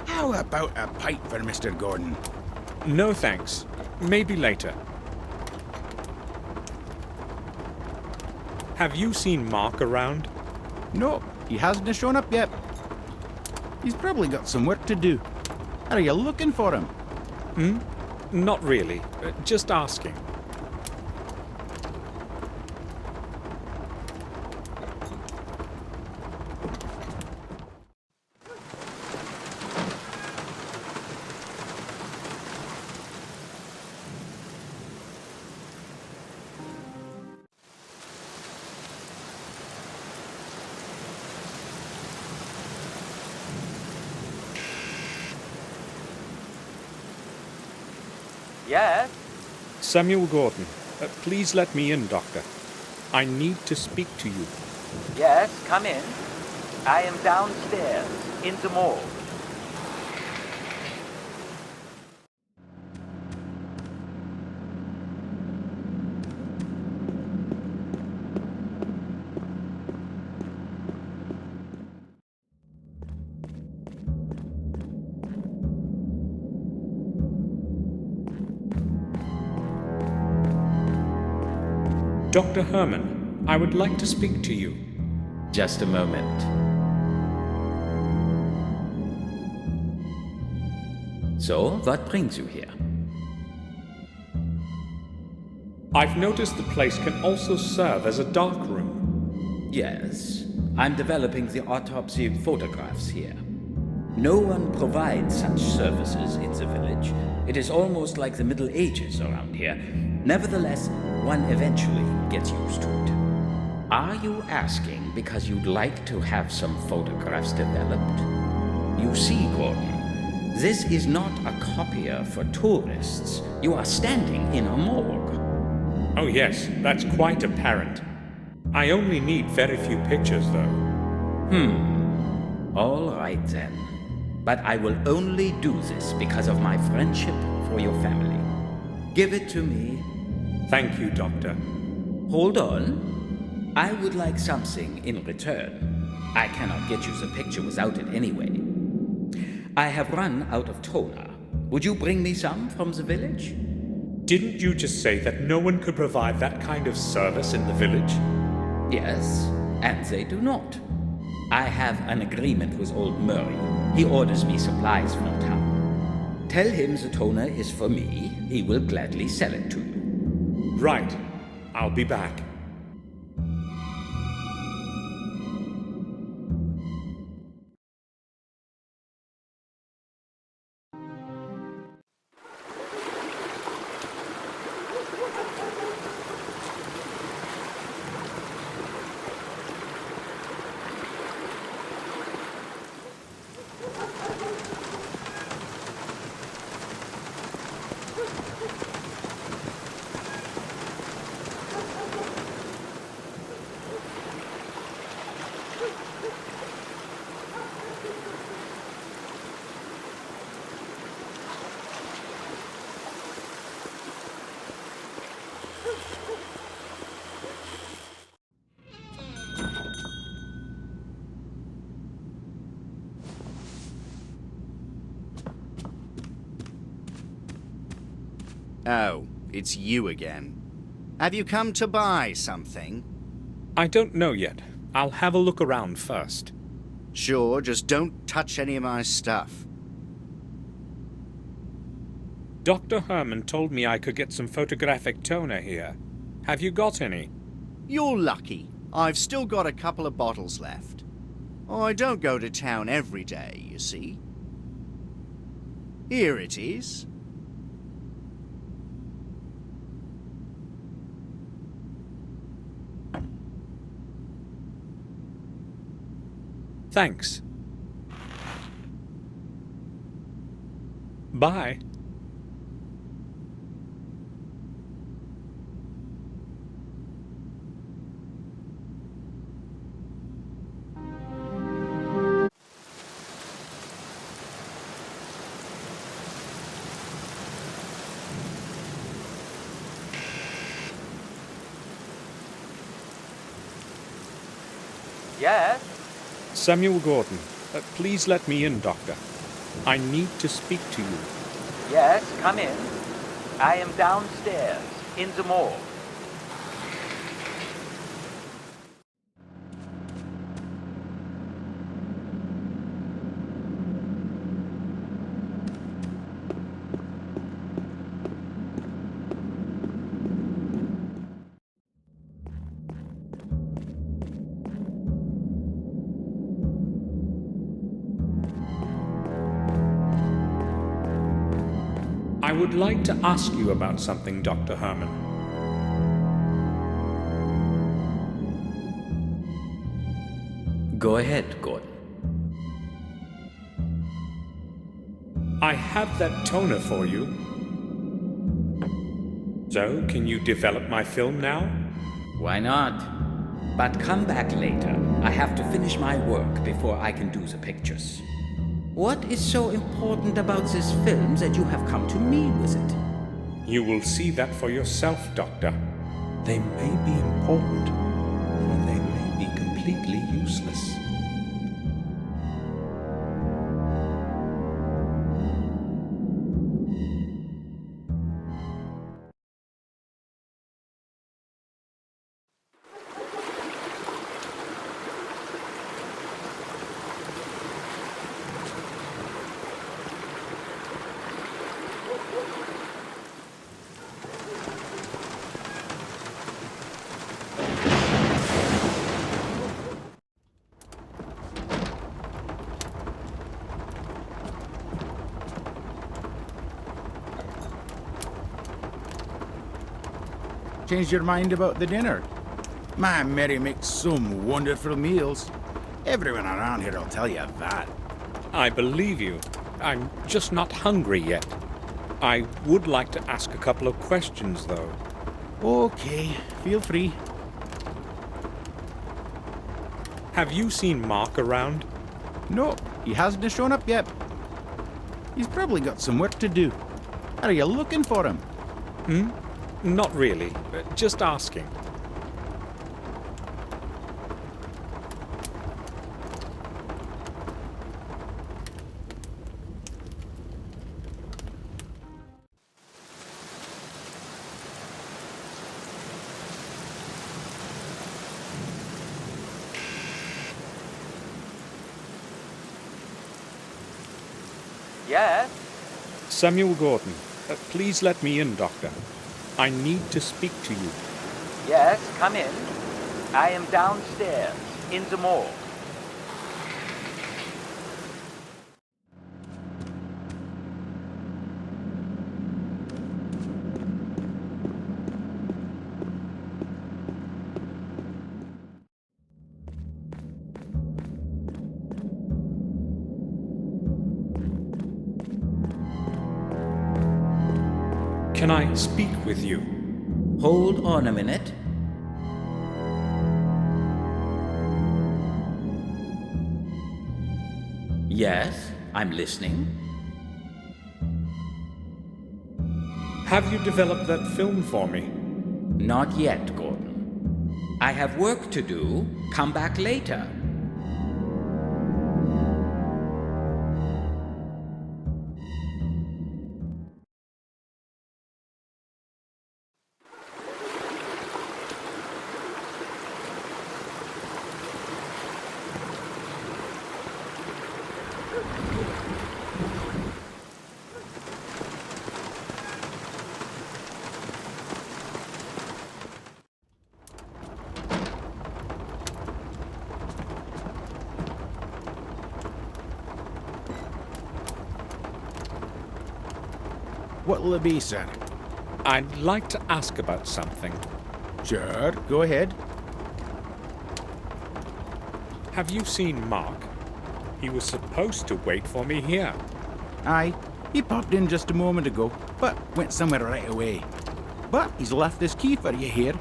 How about a pipe for Mr. Gordon? No thanks. Maybe later. Have you seen Mark around? No, he hasn't shown up yet. He's probably got some work to do. Are you looking for him? Not really. Just asking. Yes? Samuel Gordon, please let me in, Doctor. I need to speak to you. Yes, come in. I am downstairs, in the morgue. Dr. Herman, I would like to speak to you. Just a moment. So, what brings you here? I've noticed the place can also serve as a dark room. Yes, I'm developing the autopsy photographs here. No one provides such services in the village. It is almost like the Middle Ages around here. Nevertheless, one eventually gets used to it. Are you asking because you'd like to have some photographs developed? You see, Gordon, this is not a copier for tourists. You are standing in a morgue. Oh yes, that's quite apparent. I only need very few pictures, though. All right then. But I will only do this because of my friendship for your family. Give it to me. Thank you, Doctor. Hold on. I would like something in return. I cannot get you the picture without it anyway. I have run out of toner. Would you bring me some from the village? Didn't you just say that no one could provide that kind of service in the village? Yes, and they do not. I have an agreement with old Murray. He orders me supplies from town. Tell him the toner is for me. He will gladly sell it to you. Right. I'll be back. Oh, it's you again. Have you come to buy something? I don't know yet. I'll have a look around first. Sure, just don't touch any of my stuff. Dr. Herman told me I could get some photographic toner here. Have you got any? You're lucky. I've still got a couple of bottles left. Oh, I don't go to town every day, you see. Here it is. Thanks. Bye. Yes? Samuel Gordon, please let me in, Doctor. I need to speak to you. Yes, come in. I am downstairs, in the morgue. I would like to ask you about something, Dr. Herman. Go ahead, Gordon. I have that toner for you. So, can you develop my film now? Why not? But come back later. I have to finish my work before I can do the pictures. What is so important about this film that you have come to me with it? You will see that for yourself, Doctor. They may be important, or they may be completely useless. Changed your mind about the dinner? My Mary makes some wonderful meals. Everyone around here will tell you that. I believe you. I'm just not hungry yet. I would like to ask a couple of questions, though. Okay, feel free. Have you seen Mark around? No, he hasn't shown up yet. He's probably got some work to do. Are you looking for him? Not really, just asking. Yes? Samuel Gordon, please let me in, Doctor. I need to speak to you. Yes, come in. I am downstairs, in the morgue. Can I speak with you? Hold on a minute. Yes, I'm listening. Have you developed that film for me? Not yet, Gordon. I have work to do. Come back later. What'll it be, sir? I'd like to ask about something. Sure, go ahead. Have you seen Mark? He was supposed to wait for me here. Aye, he popped in just a moment ago, but went somewhere right away. But he's left his key for you here.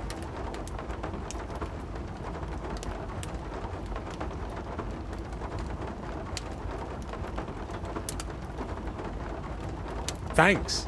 Thanks.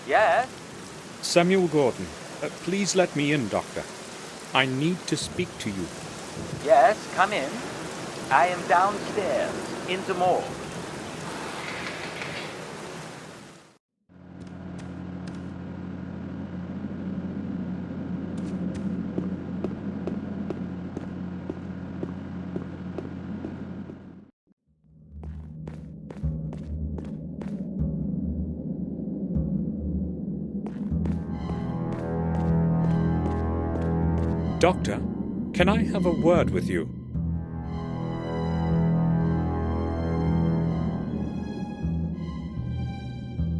Yes? Samuel Gordon, please let me in, Doctor. I need to speak to you. Yes, come in. I am downstairs, in the morgue. Doctor, Can I have a word with you?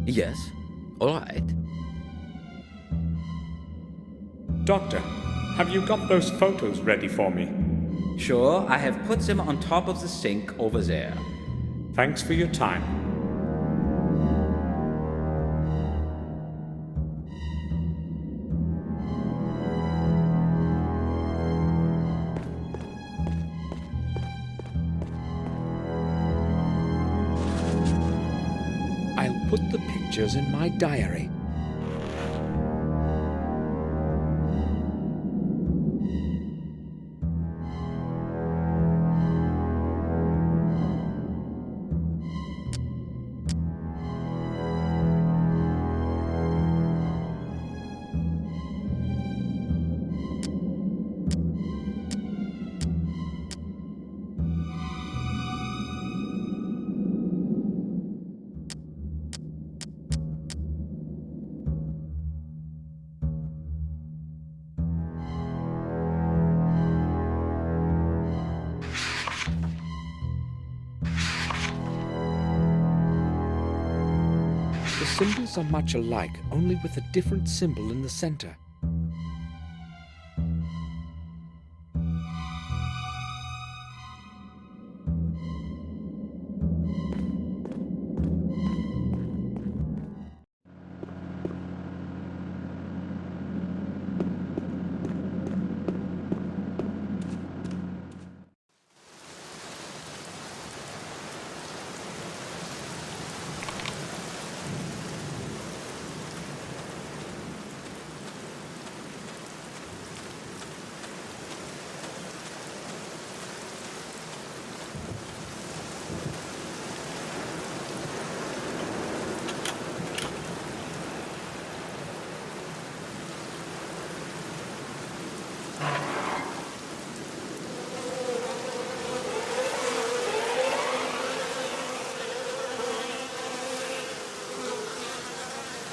Yes, all right. Doctor, have you got those photos ready for me? Sure, I have put them on top of the sink over there. Thanks for your time. I'll put the pictures in my diary. The symbols are much alike, only with a different symbol in the center.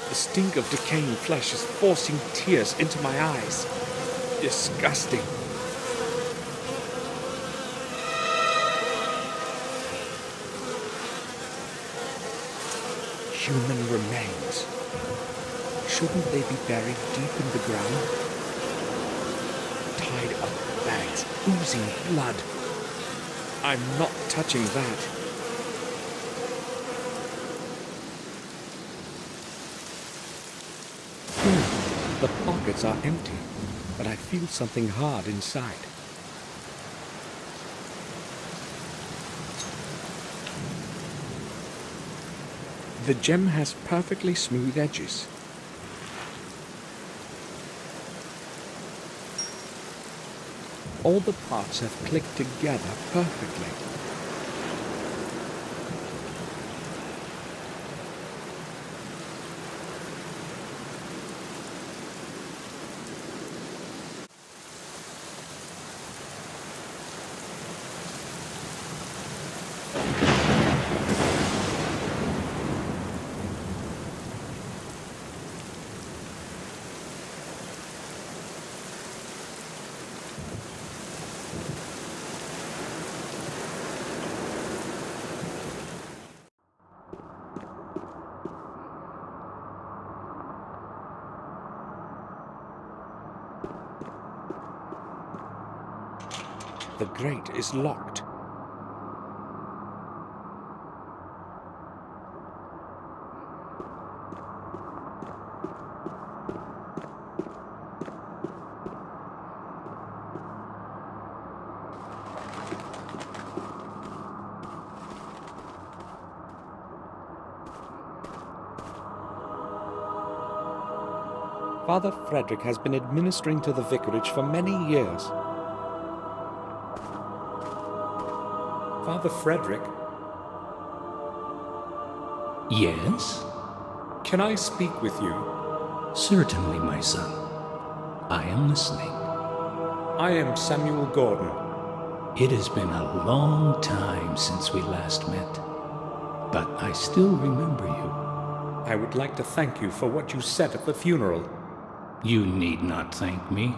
The stink of decaying flesh is forcing tears into my eyes. Disgusting. Human remains. Shouldn't they be buried deep in the ground? Tied up in bags, oozing blood. I'm not touching that. The pockets are empty, but I feel something hard inside. The gem has perfectly smooth edges. All the parts have clicked together perfectly. The grate is locked. Father Frederick has been administering to the vicarage for many years. Father Frederick? Yes? Can I speak with you? Certainly, my son. I am listening. I am Samuel Gordon. It has been a long time since we last met, but I still remember you. I would like to thank you for what you said at the funeral. You need not thank me.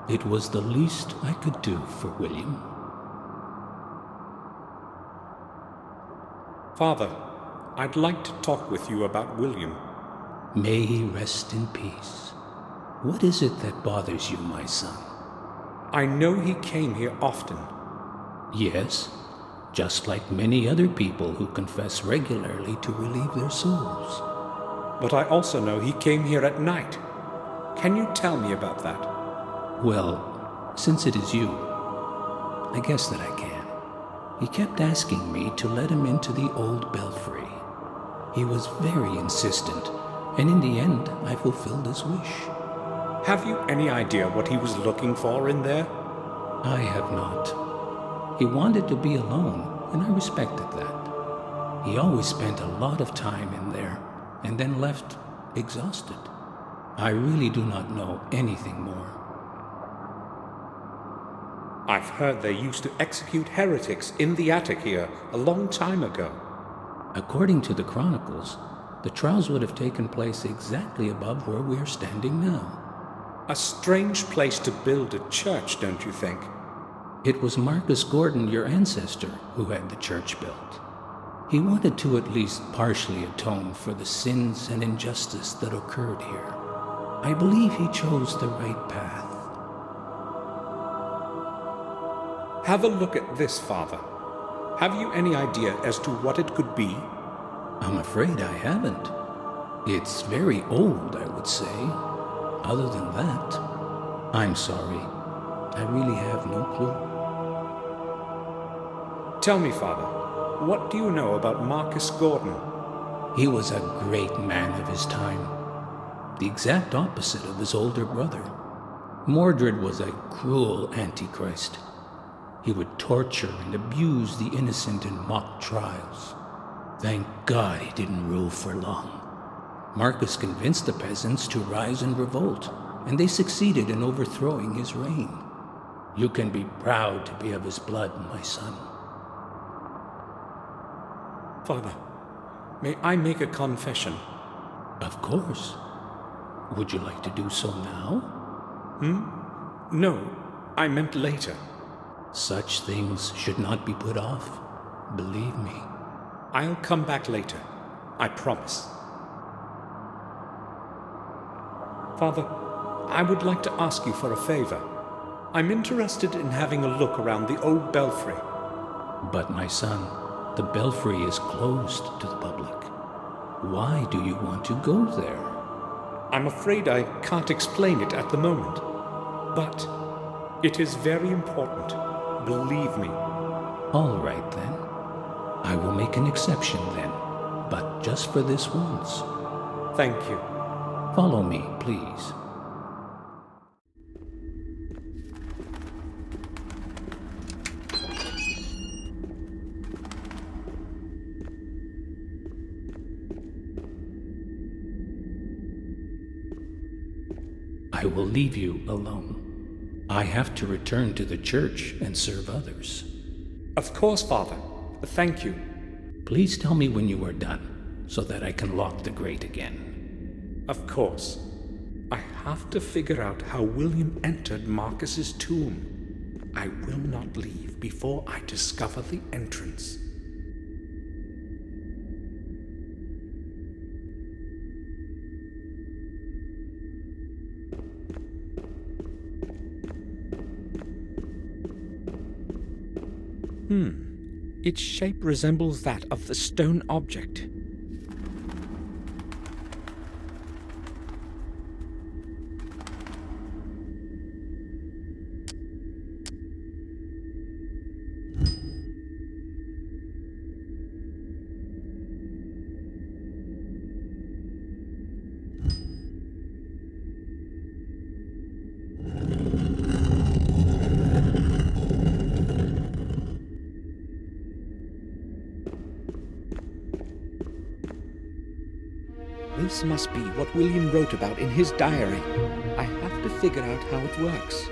It was the least I could do for William. Father, I'd like to talk with you about William. May he rest in peace. What is it that bothers you, my son? I know he came here often. Yes, just like many other people who confess regularly to relieve their souls. But I also know he came here at night. Can you tell me about that? Well, since it is you, I guess that I can. He kept asking me to let him into the old belfry. He was very insistent, and in the end, I fulfilled his wish. Have you any idea what he was looking for in there? I have not. He wanted to be alone, and I respected that. He always spent a lot of time in there, and then left exhausted. I really do not know anything more. I've heard they used to execute heretics in the attic here a long time ago. According to the chronicles, the trials would have taken place exactly above where we are standing now. A strange place to build a church, don't you think? It was Marcus Gordon, your ancestor, who had the church built. He wanted to at least partially atone for the sins and injustice that occurred here. I believe he chose the right path. Have a look at this, Father. Have you any idea as to what it could be? I'm afraid I haven't. It's very old, I would say. Other than that, I'm sorry. I really have no clue. Tell me, Father, what do you know about Marcus Gordon? He was a great man of his time. The exact opposite of his older brother. Mordred was a cruel antichrist. He would torture and abuse the innocent in mock trials. Thank God he didn't rule for long. Marcus convinced the peasants to rise and revolt, and they succeeded in overthrowing his reign. You can be proud to be of his blood, my son. Father, may I make a confession? Of course. Would you like to do so now? No, I meant later. Such things should not be put off. Believe me. I'll come back later. I promise. Father, I would like to ask you for a favor. I'm interested in having a look around the old belfry. But my son, the belfry is closed to the public. Why do you want to go there? I'm afraid I can't explain it at the moment. But it is very important. Believe me. All right, then. I will make an exception, then. But just for this once. Thank you. Follow me, please. I will leave you alone. I have to return to the church and serve others. Of course, Father. Thank you. Please tell me when you are done, so that I can lock the grate again. Of course. I have to figure out how William entered Marcus's tomb. I will not leave before I discover the entrance. Its shape resembles that of the stone object. This must be what William wrote about in his diary. I have to figure out how it works.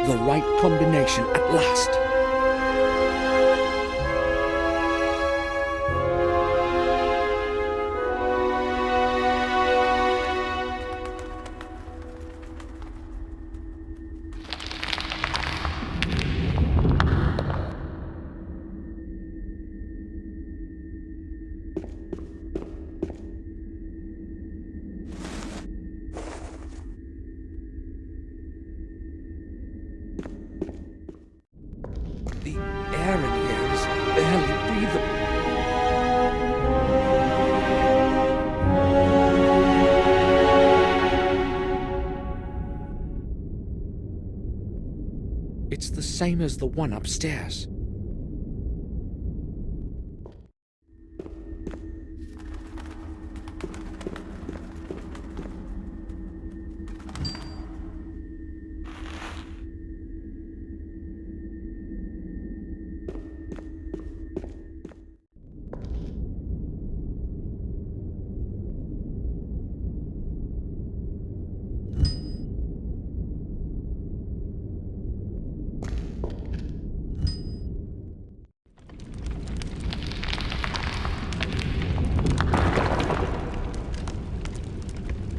The right combination at last. The air in here is barely breathable. It's the same as the one upstairs.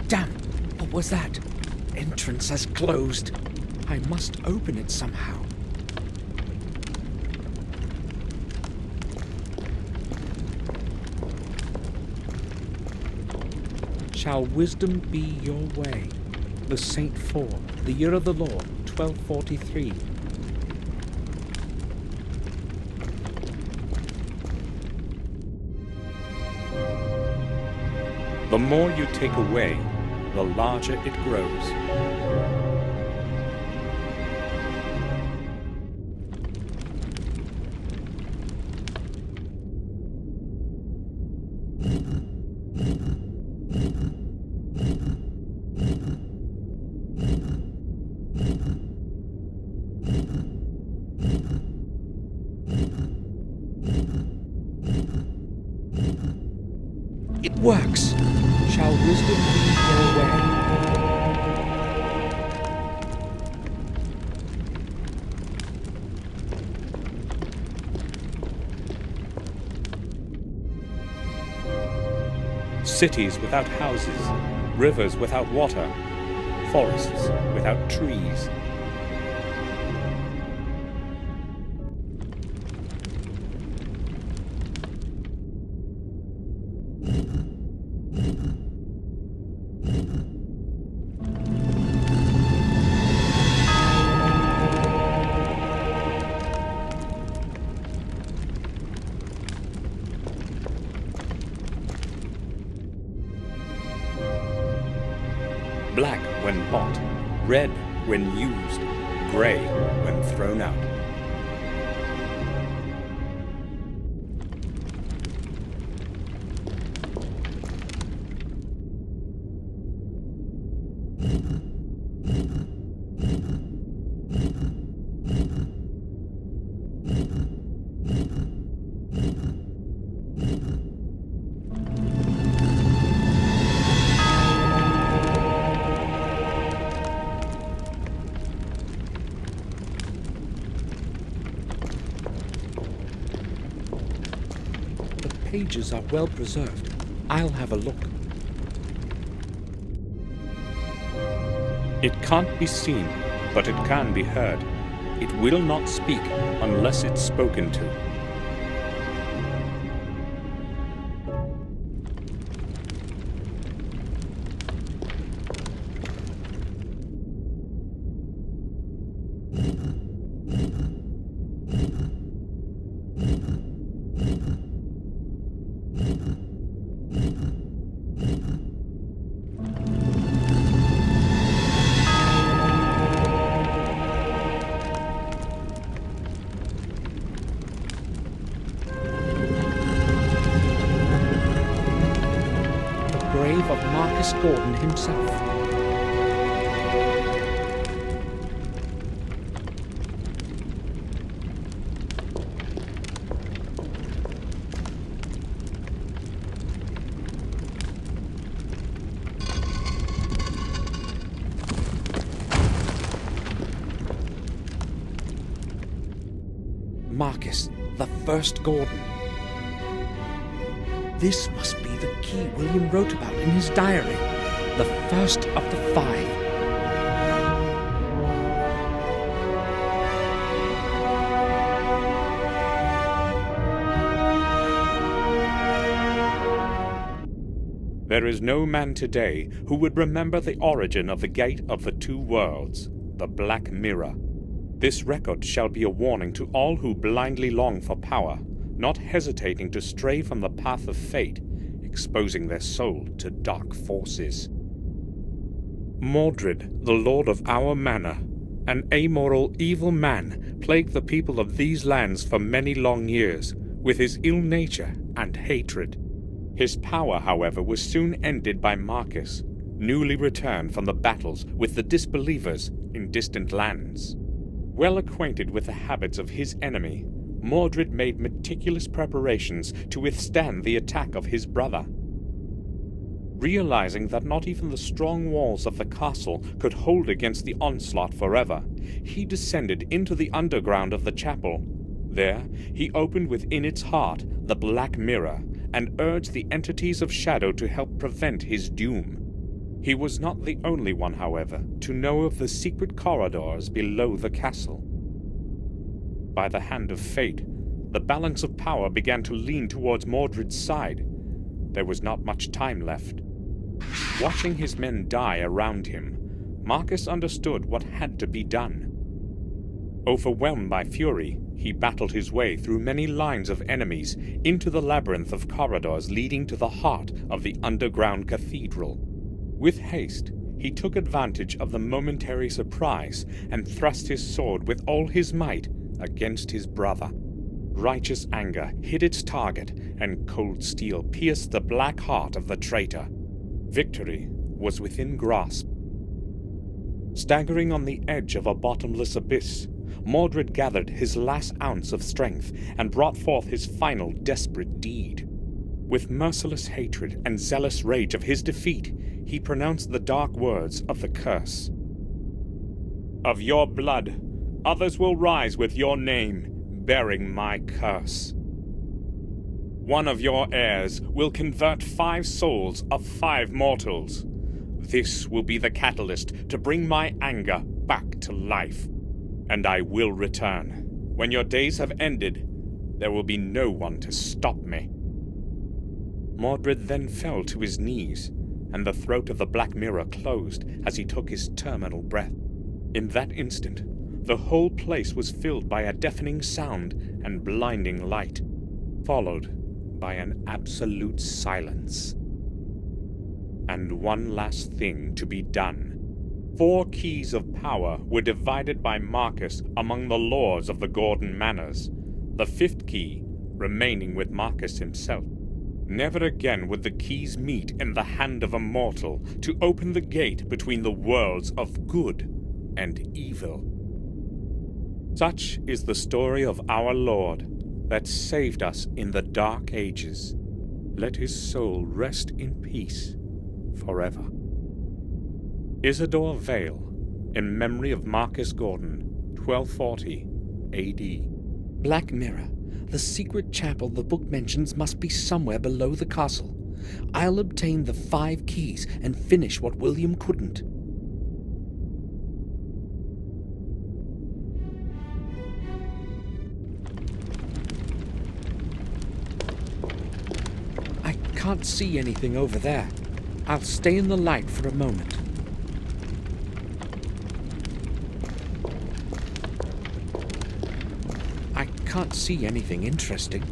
Damn! What was that? Entrance has closed. I must open it somehow. Shall wisdom be your way? The Saint 4, the year of the Lord, 1243. The more you take away, the larger it grows. It works! Shall wisdom be your way? Cities without houses, rivers without water, forests without trees. Black when bought, red when used, grey when thrown out. Pages are well preserved. I'll have a look. It can't be seen, but it can be heard. It will not speak unless it's spoken to. Grave of Marcus Gordon himself. Marcus, the first Gordon. This must be the key William wrote about in his diary, the first of the 5. There is no man today who would remember the origin of the Gate of the Two Worlds, the Black Mirror. This record shall be a warning to all who blindly long for power, not hesitating to stray from the path of fate, exposing their soul to dark forces. Mordred, the lord of our manor, an amoral, evil man, plagued the people of these lands for many long years, with his ill nature and hatred. His power, however, was soon ended by Marcus, newly returned from the battles with the disbelievers in distant lands. Well acquainted with the habits of his enemy, Mordred made meticulous preparations to withstand the attack of his brother. Realizing that not even the strong walls of the castle could hold against the onslaught forever, he descended into the underground of the chapel. There, he opened within its heart the Black Mirror, and urged the entities of shadow to help prevent his doom. He was not the only one, however, to know of the secret corridors below the castle. By the hand of fate, the balance of power began to lean towards Mordred's side. There was not much time left. Watching his men die around him, Marcus understood what had to be done. Overwhelmed by fury, he battled his way through many lines of enemies into the labyrinth of corridors leading to the heart of the underground cathedral. With haste, he took advantage of the momentary surprise and thrust his sword with all his might against his brother. Righteous anger hit its target, and cold steel pierced the black heart of the traitor. Victory was within grasp. Staggering on the edge of a bottomless abyss, Mordred gathered his last ounce of strength and brought forth his final desperate deed. With merciless hatred and zealous rage of his defeat, he pronounced the dark words of the curse. "Of your blood, others will rise with your name, bearing my curse. One of your heirs will convert 5 souls of 5 mortals. This will be the catalyst to bring my anger back to life. And I will return. When your days have ended, there will be no one to stop me." Mordred then fell to his knees, and the throat of the Black Mirror closed as he took his terminal breath. In that instant, the whole place was filled by a deafening sound and blinding light, followed by an absolute silence. And one last thing to be done. 4 keys of power were divided by Marcus among the lords of the Gordon manors, the 5th key remaining with Marcus himself. Never again would the keys meet in the hand of a mortal to open the gate between the worlds of good and evil. Such is the story of our Lord that saved us in the Dark Ages. Let his soul rest in peace forever. Isidore Vale, in memory of Marcus Gordon, 1240 A.D. Black Mirror, the secret chapel the book mentions, must be somewhere below the castle. I'll obtain the 5 keys and finish what William couldn't. I can't see anything over there. I'll stay in the light for a moment. I can't see anything interesting.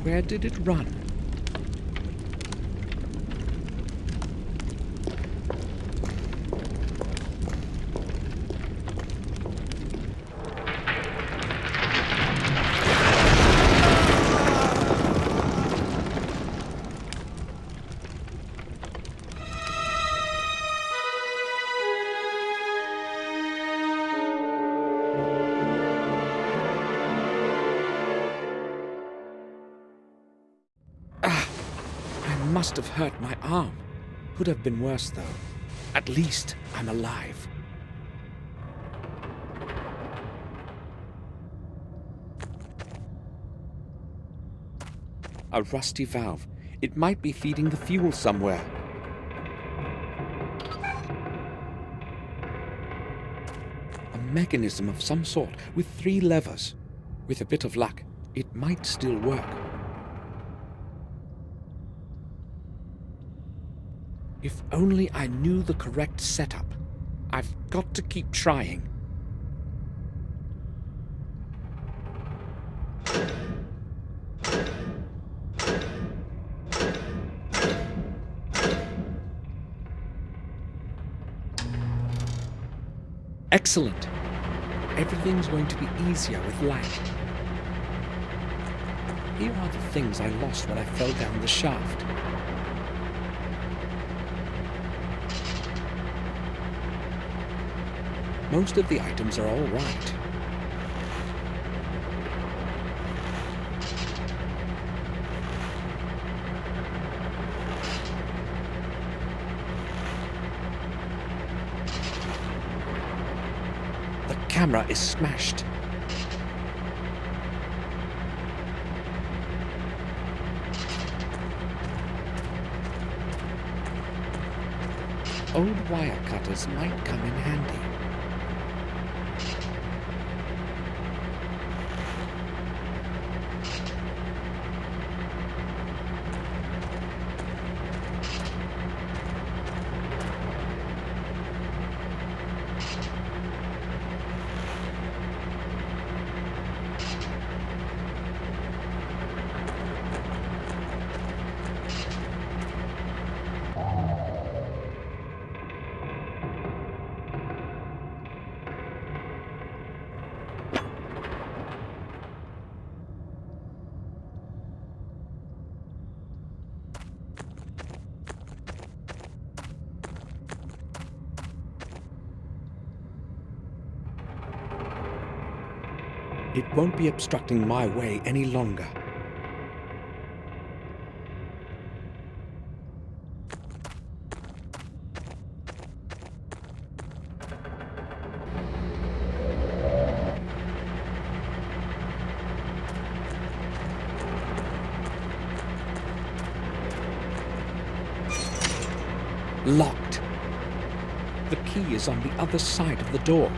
Where did it run? must have hurt my arm. Could have been worse, though. At least I'm alive. A rusty valve. It might be feeding the fuel somewhere. A mechanism of some sort with 3 levers. With a bit of luck, it might still work. If only I knew the correct setup. I've got to keep trying. Excellent. Everything's going to be easier with light. Here are the things I lost when I fell down the shaft. Most of the items are all right. The camera is smashed. Old wire cutters might come in handy. It won't be obstructing my way any longer. Locked. The key is on the other side of the door.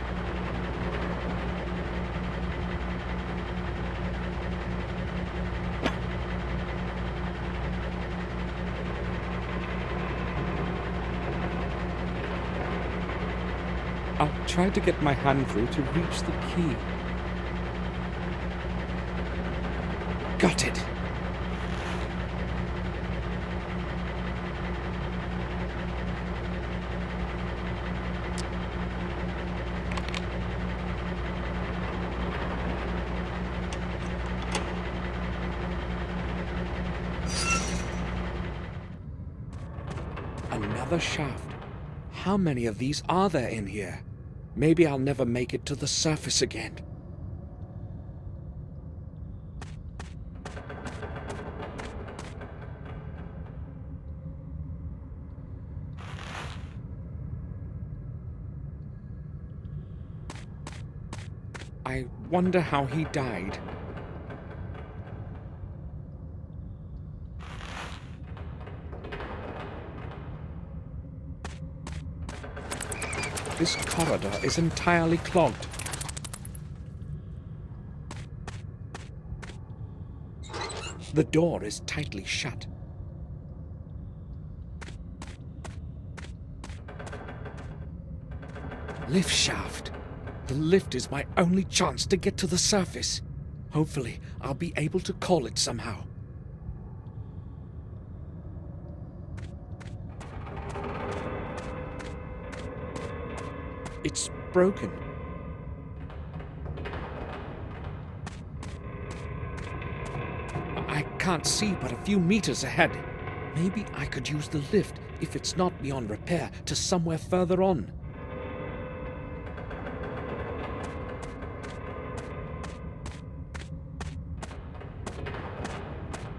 I'll try to get my hand through to reach the key. Got it. Another shaft. How many of these are there in here? Maybe I'll never make it to the surface again. I wonder how he died. This corridor is entirely clogged. The door is tightly shut. Lift shaft. The lift is my only chance to get to the surface. Hopefully, I'll be able to call it somehow. It's broken. I can't see but a few meters ahead. Maybe I could use the lift, if it's not beyond repair, to somewhere further on.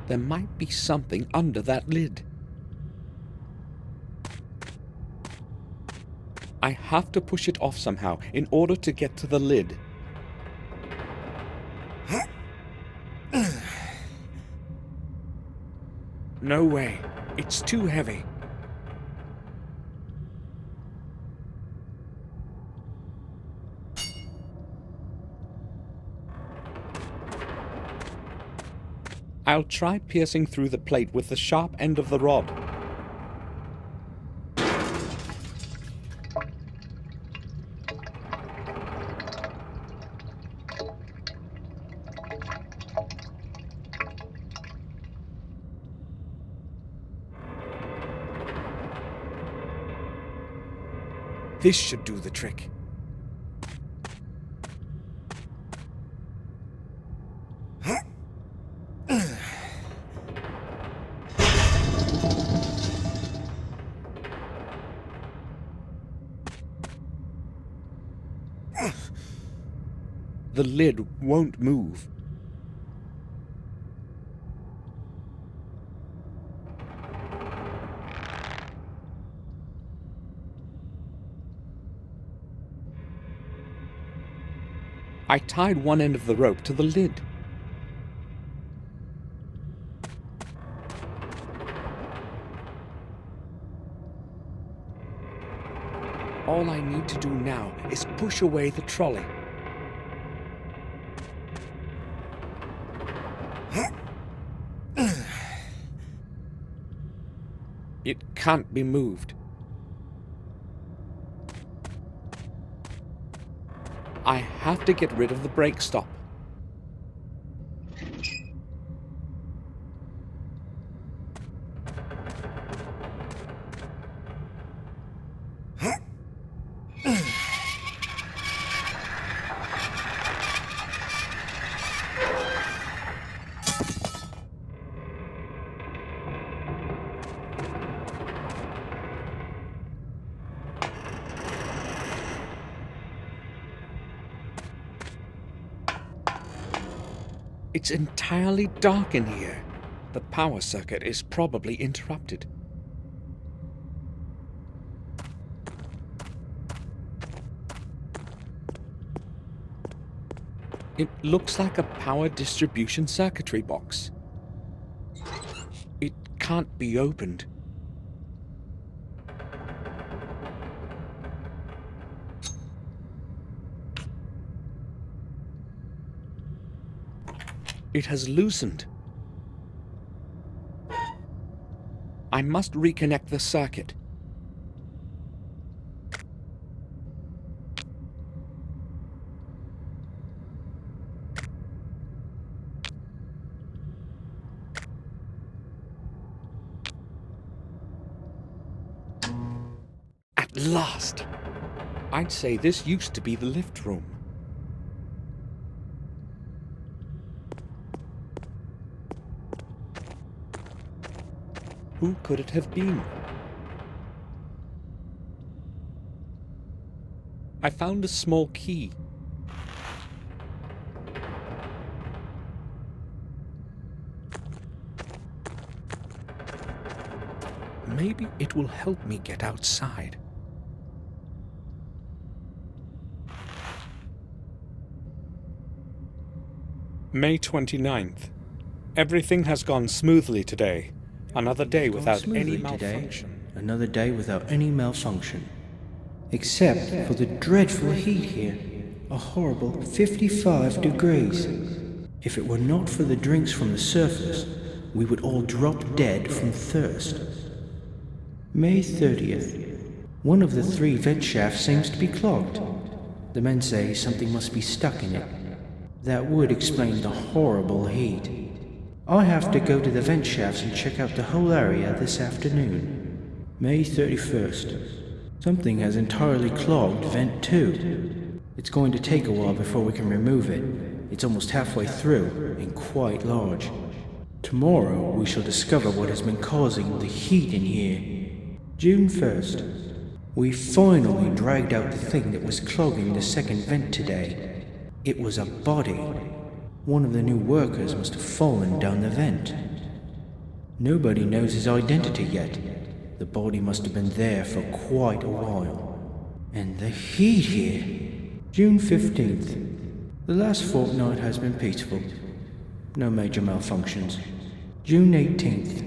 There might be something under that lid. I have to push it off somehow in order to get to the lid. No way. It's too heavy. I'll try piercing through the plate with the sharp end of the rod. This should do the trick. The lid won't move. I tied one end of the rope to the lid. All I need to do now is push away the trolley. It can't be moved. I have to get rid of the brake stop. It's entirely dark in here. The power circuit is probably interrupted. It looks like a power distribution circuitry box. It can't be opened. It has loosened. I must reconnect the circuit. At last! I'd say this used to be the lift room. Who could it have been? I found a small key. Maybe it will help me get outside. May 29th. Everything has gone smoothly today. Another day without any malfunction. Another day without any malfunction. Except for the dreadful heat here. A horrible 55 degrees. If it were not for the drinks from the surface, we would all drop dead from thirst. May 30th. One of the 3 vent shafts seems to be clogged. The men say something must be stuck in it. That would explain the horrible heat. I have to go to the vent shafts and check out the whole area this afternoon. May 31st. Something has entirely clogged vent 2. It's going to take a while before we can remove it. It's almost halfway through and quite large. Tomorrow we shall discover what has been causing the heat in here. June 1st. We finally dragged out the thing that was clogging the second vent today. It was a body. One of the new workers must have fallen down the vent. Nobody knows his identity yet. The body must have been there for quite a while. And the heat here. June 15th. The last fortnight has been peaceful. No major malfunctions. June 18th.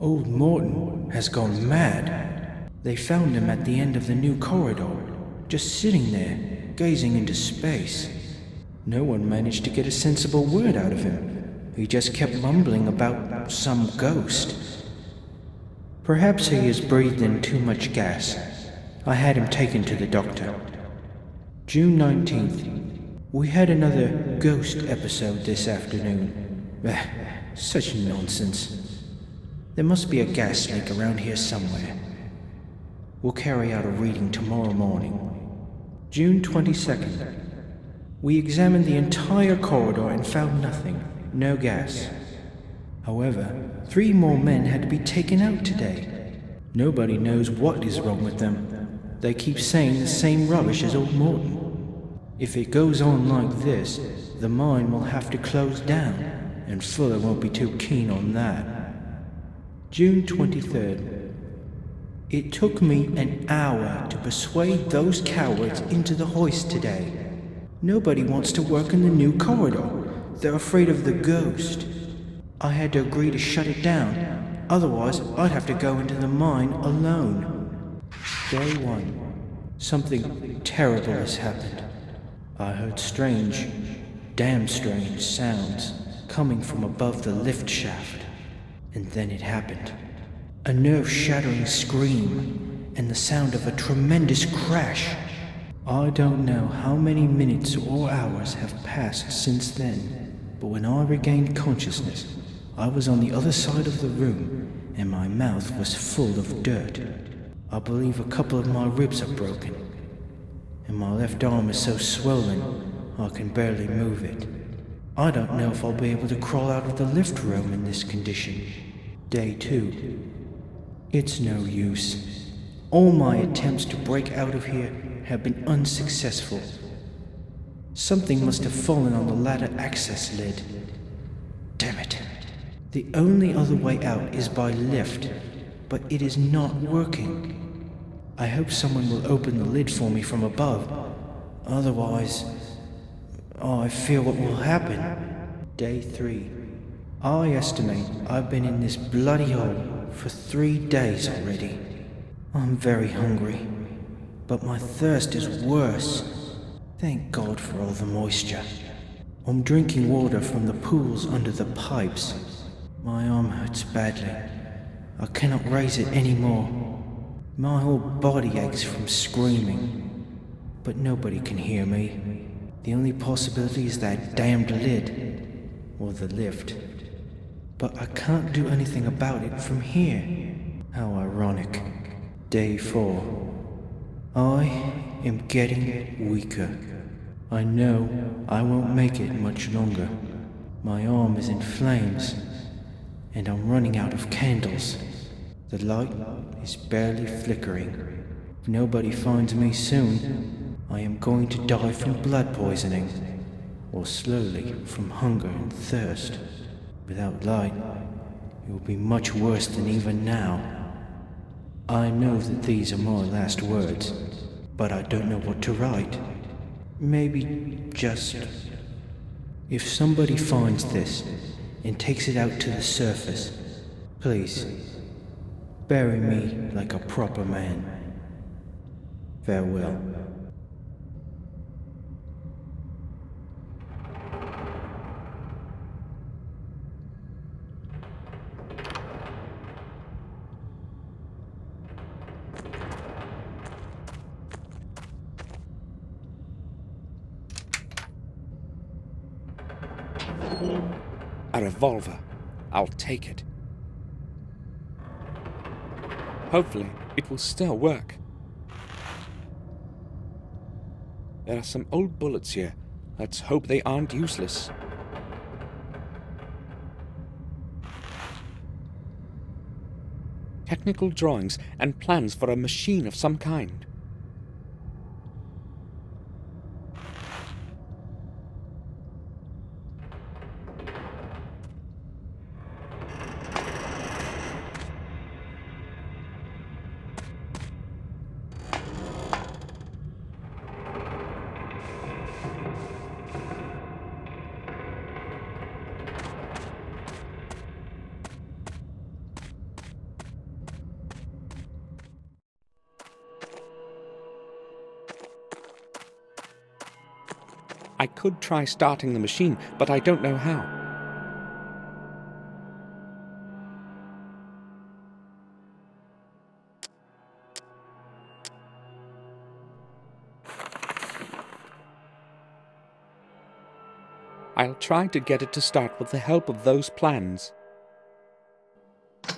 Old Morton has gone mad. They found him at the end of the new corridor, just sitting there, gazing into space. No one managed to get a sensible word out of him. He just kept mumbling about some ghost. Perhaps he has breathed in too much gas. I had him taken to the doctor. June 19th. We had another ghost episode this afternoon. Such nonsense. There must be a gas leak around here somewhere. We'll carry out a reading tomorrow morning. June 22nd. We examined the entire corridor and found nothing. No gas. However, 3 more men had to be taken out today. Nobody knows what is wrong with them. They keep saying the same rubbish as old Morton. If it goes on like this, the mine will have to close down, and Fuller won't be too keen on that. June 23rd. It took me an hour to persuade those cowards into the hoist today. Nobody wants to work in the new corridor. They're afraid of the ghost. I had to agree to shut it down, otherwise I'd have to go into the mine alone. Day 1. Something terrible has happened. I heard strange, damn strange sounds coming from above the lift shaft. And then it happened. A nerve-shattering scream, and the sound of a tremendous crash. I don't know how many minutes or hours have passed since then, but when I regained consciousness, I was on the other side of the room, and my mouth was full of dirt. I believe a couple of my ribs are broken, and my left arm is so swollen I can barely move it. I don't know if I'll be able to crawl out of the lift room in this condition. Day 2. It's no use. All my attempts to break out of here have been unsuccessful. Something must have fallen on the ladder access lid. Damn it. The only other way out is by lift, but it is not working. I hope someone will open the lid for me from above. Otherwise, I fear what will happen. Day 3. I estimate I've been in this bloody hole for 3 days already. I'm very hungry, but my thirst is worse. Thank God for all the moisture. I'm drinking water from the pools under the pipes. My arm hurts badly. I cannot raise it anymore. My whole body aches from screaming. But nobody can hear me. The only possibility is that damned lid, or the lift. But I can't do anything about it from here. How ironic. Day 4. I am getting weaker. I know I won't make it much longer. My arm is in flames, and I'm running out of candles. The light is barely flickering. If nobody finds me soon, I am going to die from blood poisoning, or slowly from hunger and thirst. Without light, it will be much worse than even now. I know that these are my last words, but I don't know what to write. Maybe just... If somebody finds this and takes it out to the surface, please, bury me like a proper man. Farewell. A revolver. I'll take it. Hopefully, it will still work. There are some old bullets here. Let's hope they aren't useless. Technical drawings and plans for a machine of some kind. I could try starting the machine, but I don't know how. I'll try to get it to start with the help of those plans. The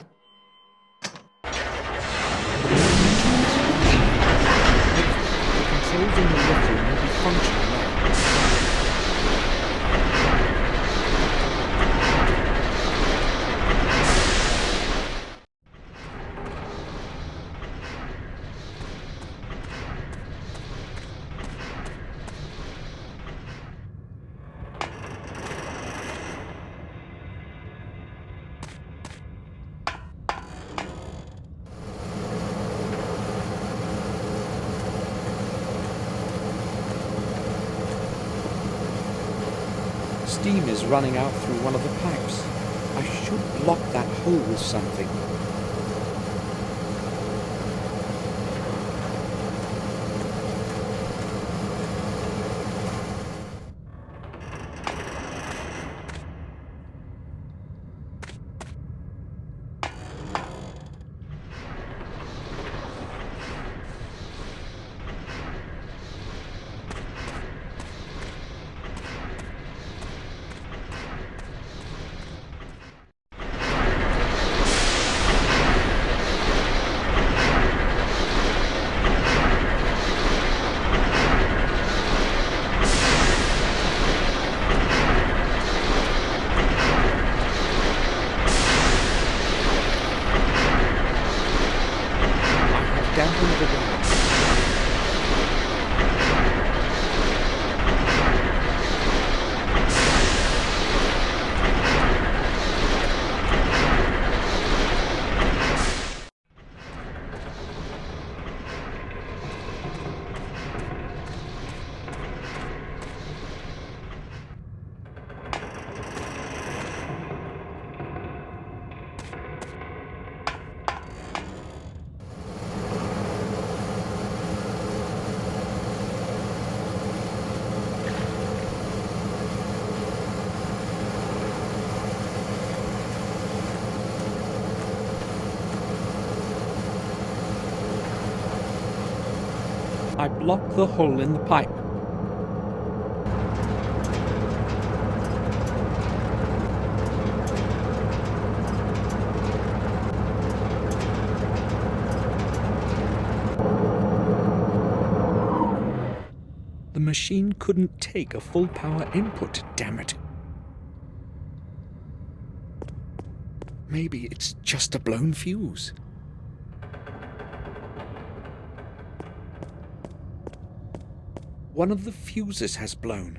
controls in the lift room will be functional now. Steam is running out through one of the pipes. I should block that hole with something. I blocked the hole in the pipe. The machine couldn't take a full power input, damn it. Maybe it's just a blown fuse. One of the fuses has blown.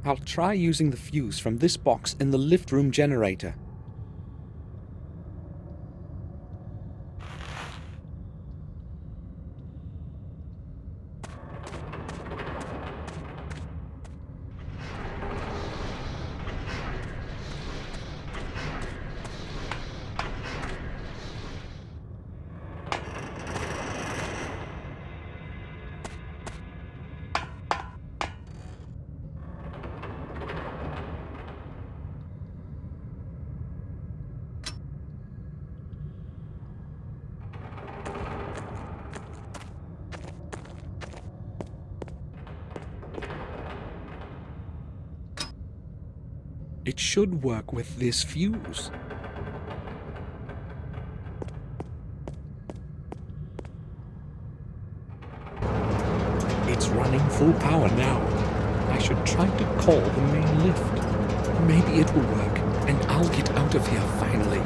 I'll try using the fuse from this box in the lift room generator. It should work with this fuse. It's running full power now. I should try to call the main lift. Maybe it will work, and I'll get out of here finally.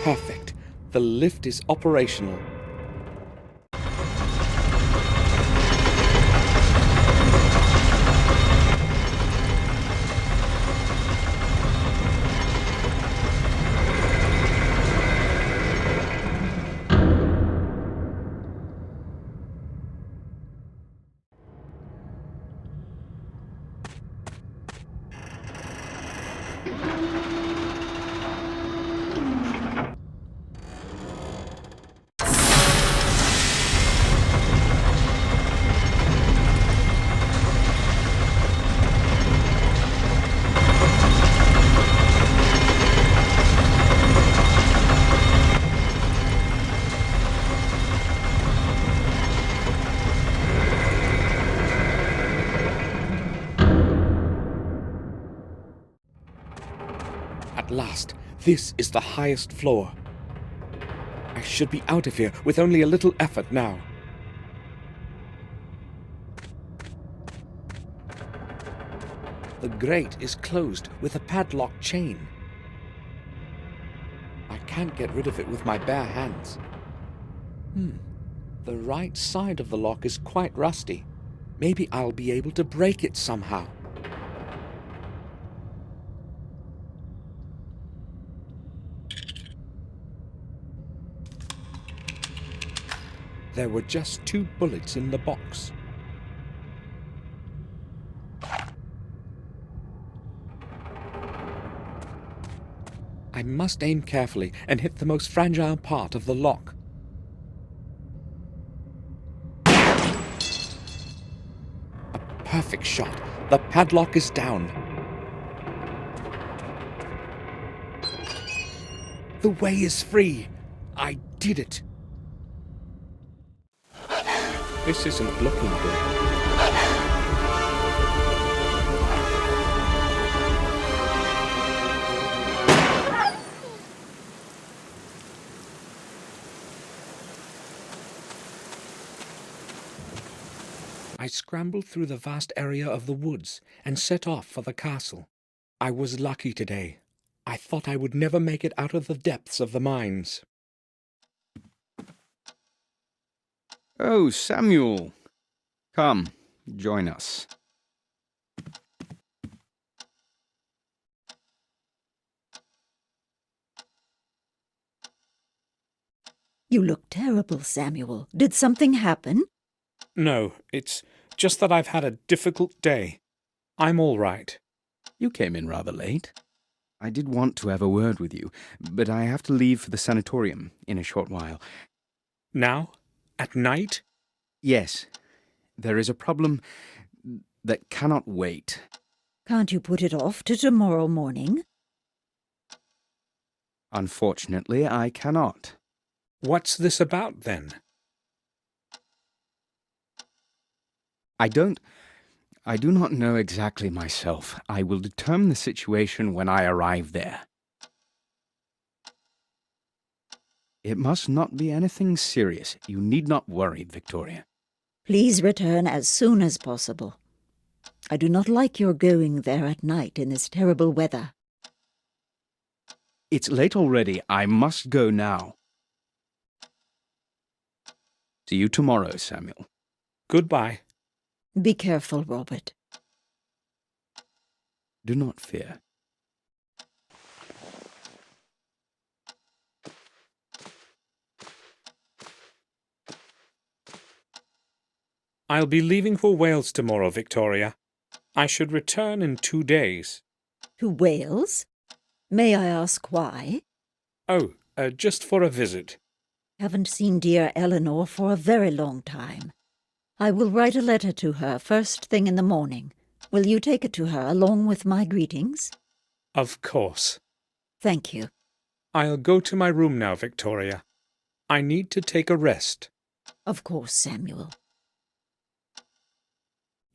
Perfect. The lift is operational. At last, this is the highest floor. I should be out of here with only a little effort now. The grate is closed with a padlock chain. I can't get rid of it with my bare hands. The right side of the lock is quite rusty. Maybe I'll be able to break it somehow. There were just 2 bullets in the box. I must aim carefully and hit the most fragile part of the lock. A perfect shot. The padlock is down. The way is free. I did it. This isn't looking good. I scrambled through the vast area of the woods and set off for the castle. I was lucky today. I thought I would never make it out of the depths of the mines. Oh, Samuel. Come, join us. You look terrible, Samuel. Did something happen? No, it's just that I've had a difficult day. I'm all right. You came in rather late. I did want to have a word with you, but I have to leave for the sanatorium in a short while. Now? At night? Yes. There is a problem that cannot wait. Can't you put it off to tomorrow morning? Unfortunately, I cannot. What's this about, then? I do not know exactly myself. I will determine the situation when I arrive there. It must not be anything serious. You need not worry, Victoria. Please return as soon as possible. I do not like your going there at night in this terrible weather. It's late already. I must go now. See you tomorrow, Samuel. Goodbye. Be careful, Robert. Do not fear. I'll be leaving for Wales tomorrow, Victoria. I should return in 2 days. To Wales? May I ask why? Oh, just for a visit. Haven't seen dear Eleanor for a very long time. I will write a letter to her first thing in the morning. Will you take it to her along with my greetings? Of course. Thank you. I'll go to my room now, Victoria. I need to take a rest. Of course, Samuel.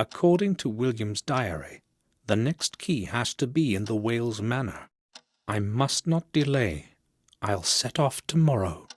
According to William's diary, the next key has to be in the Wales Manor. I must not delay. I'll set off tomorrow.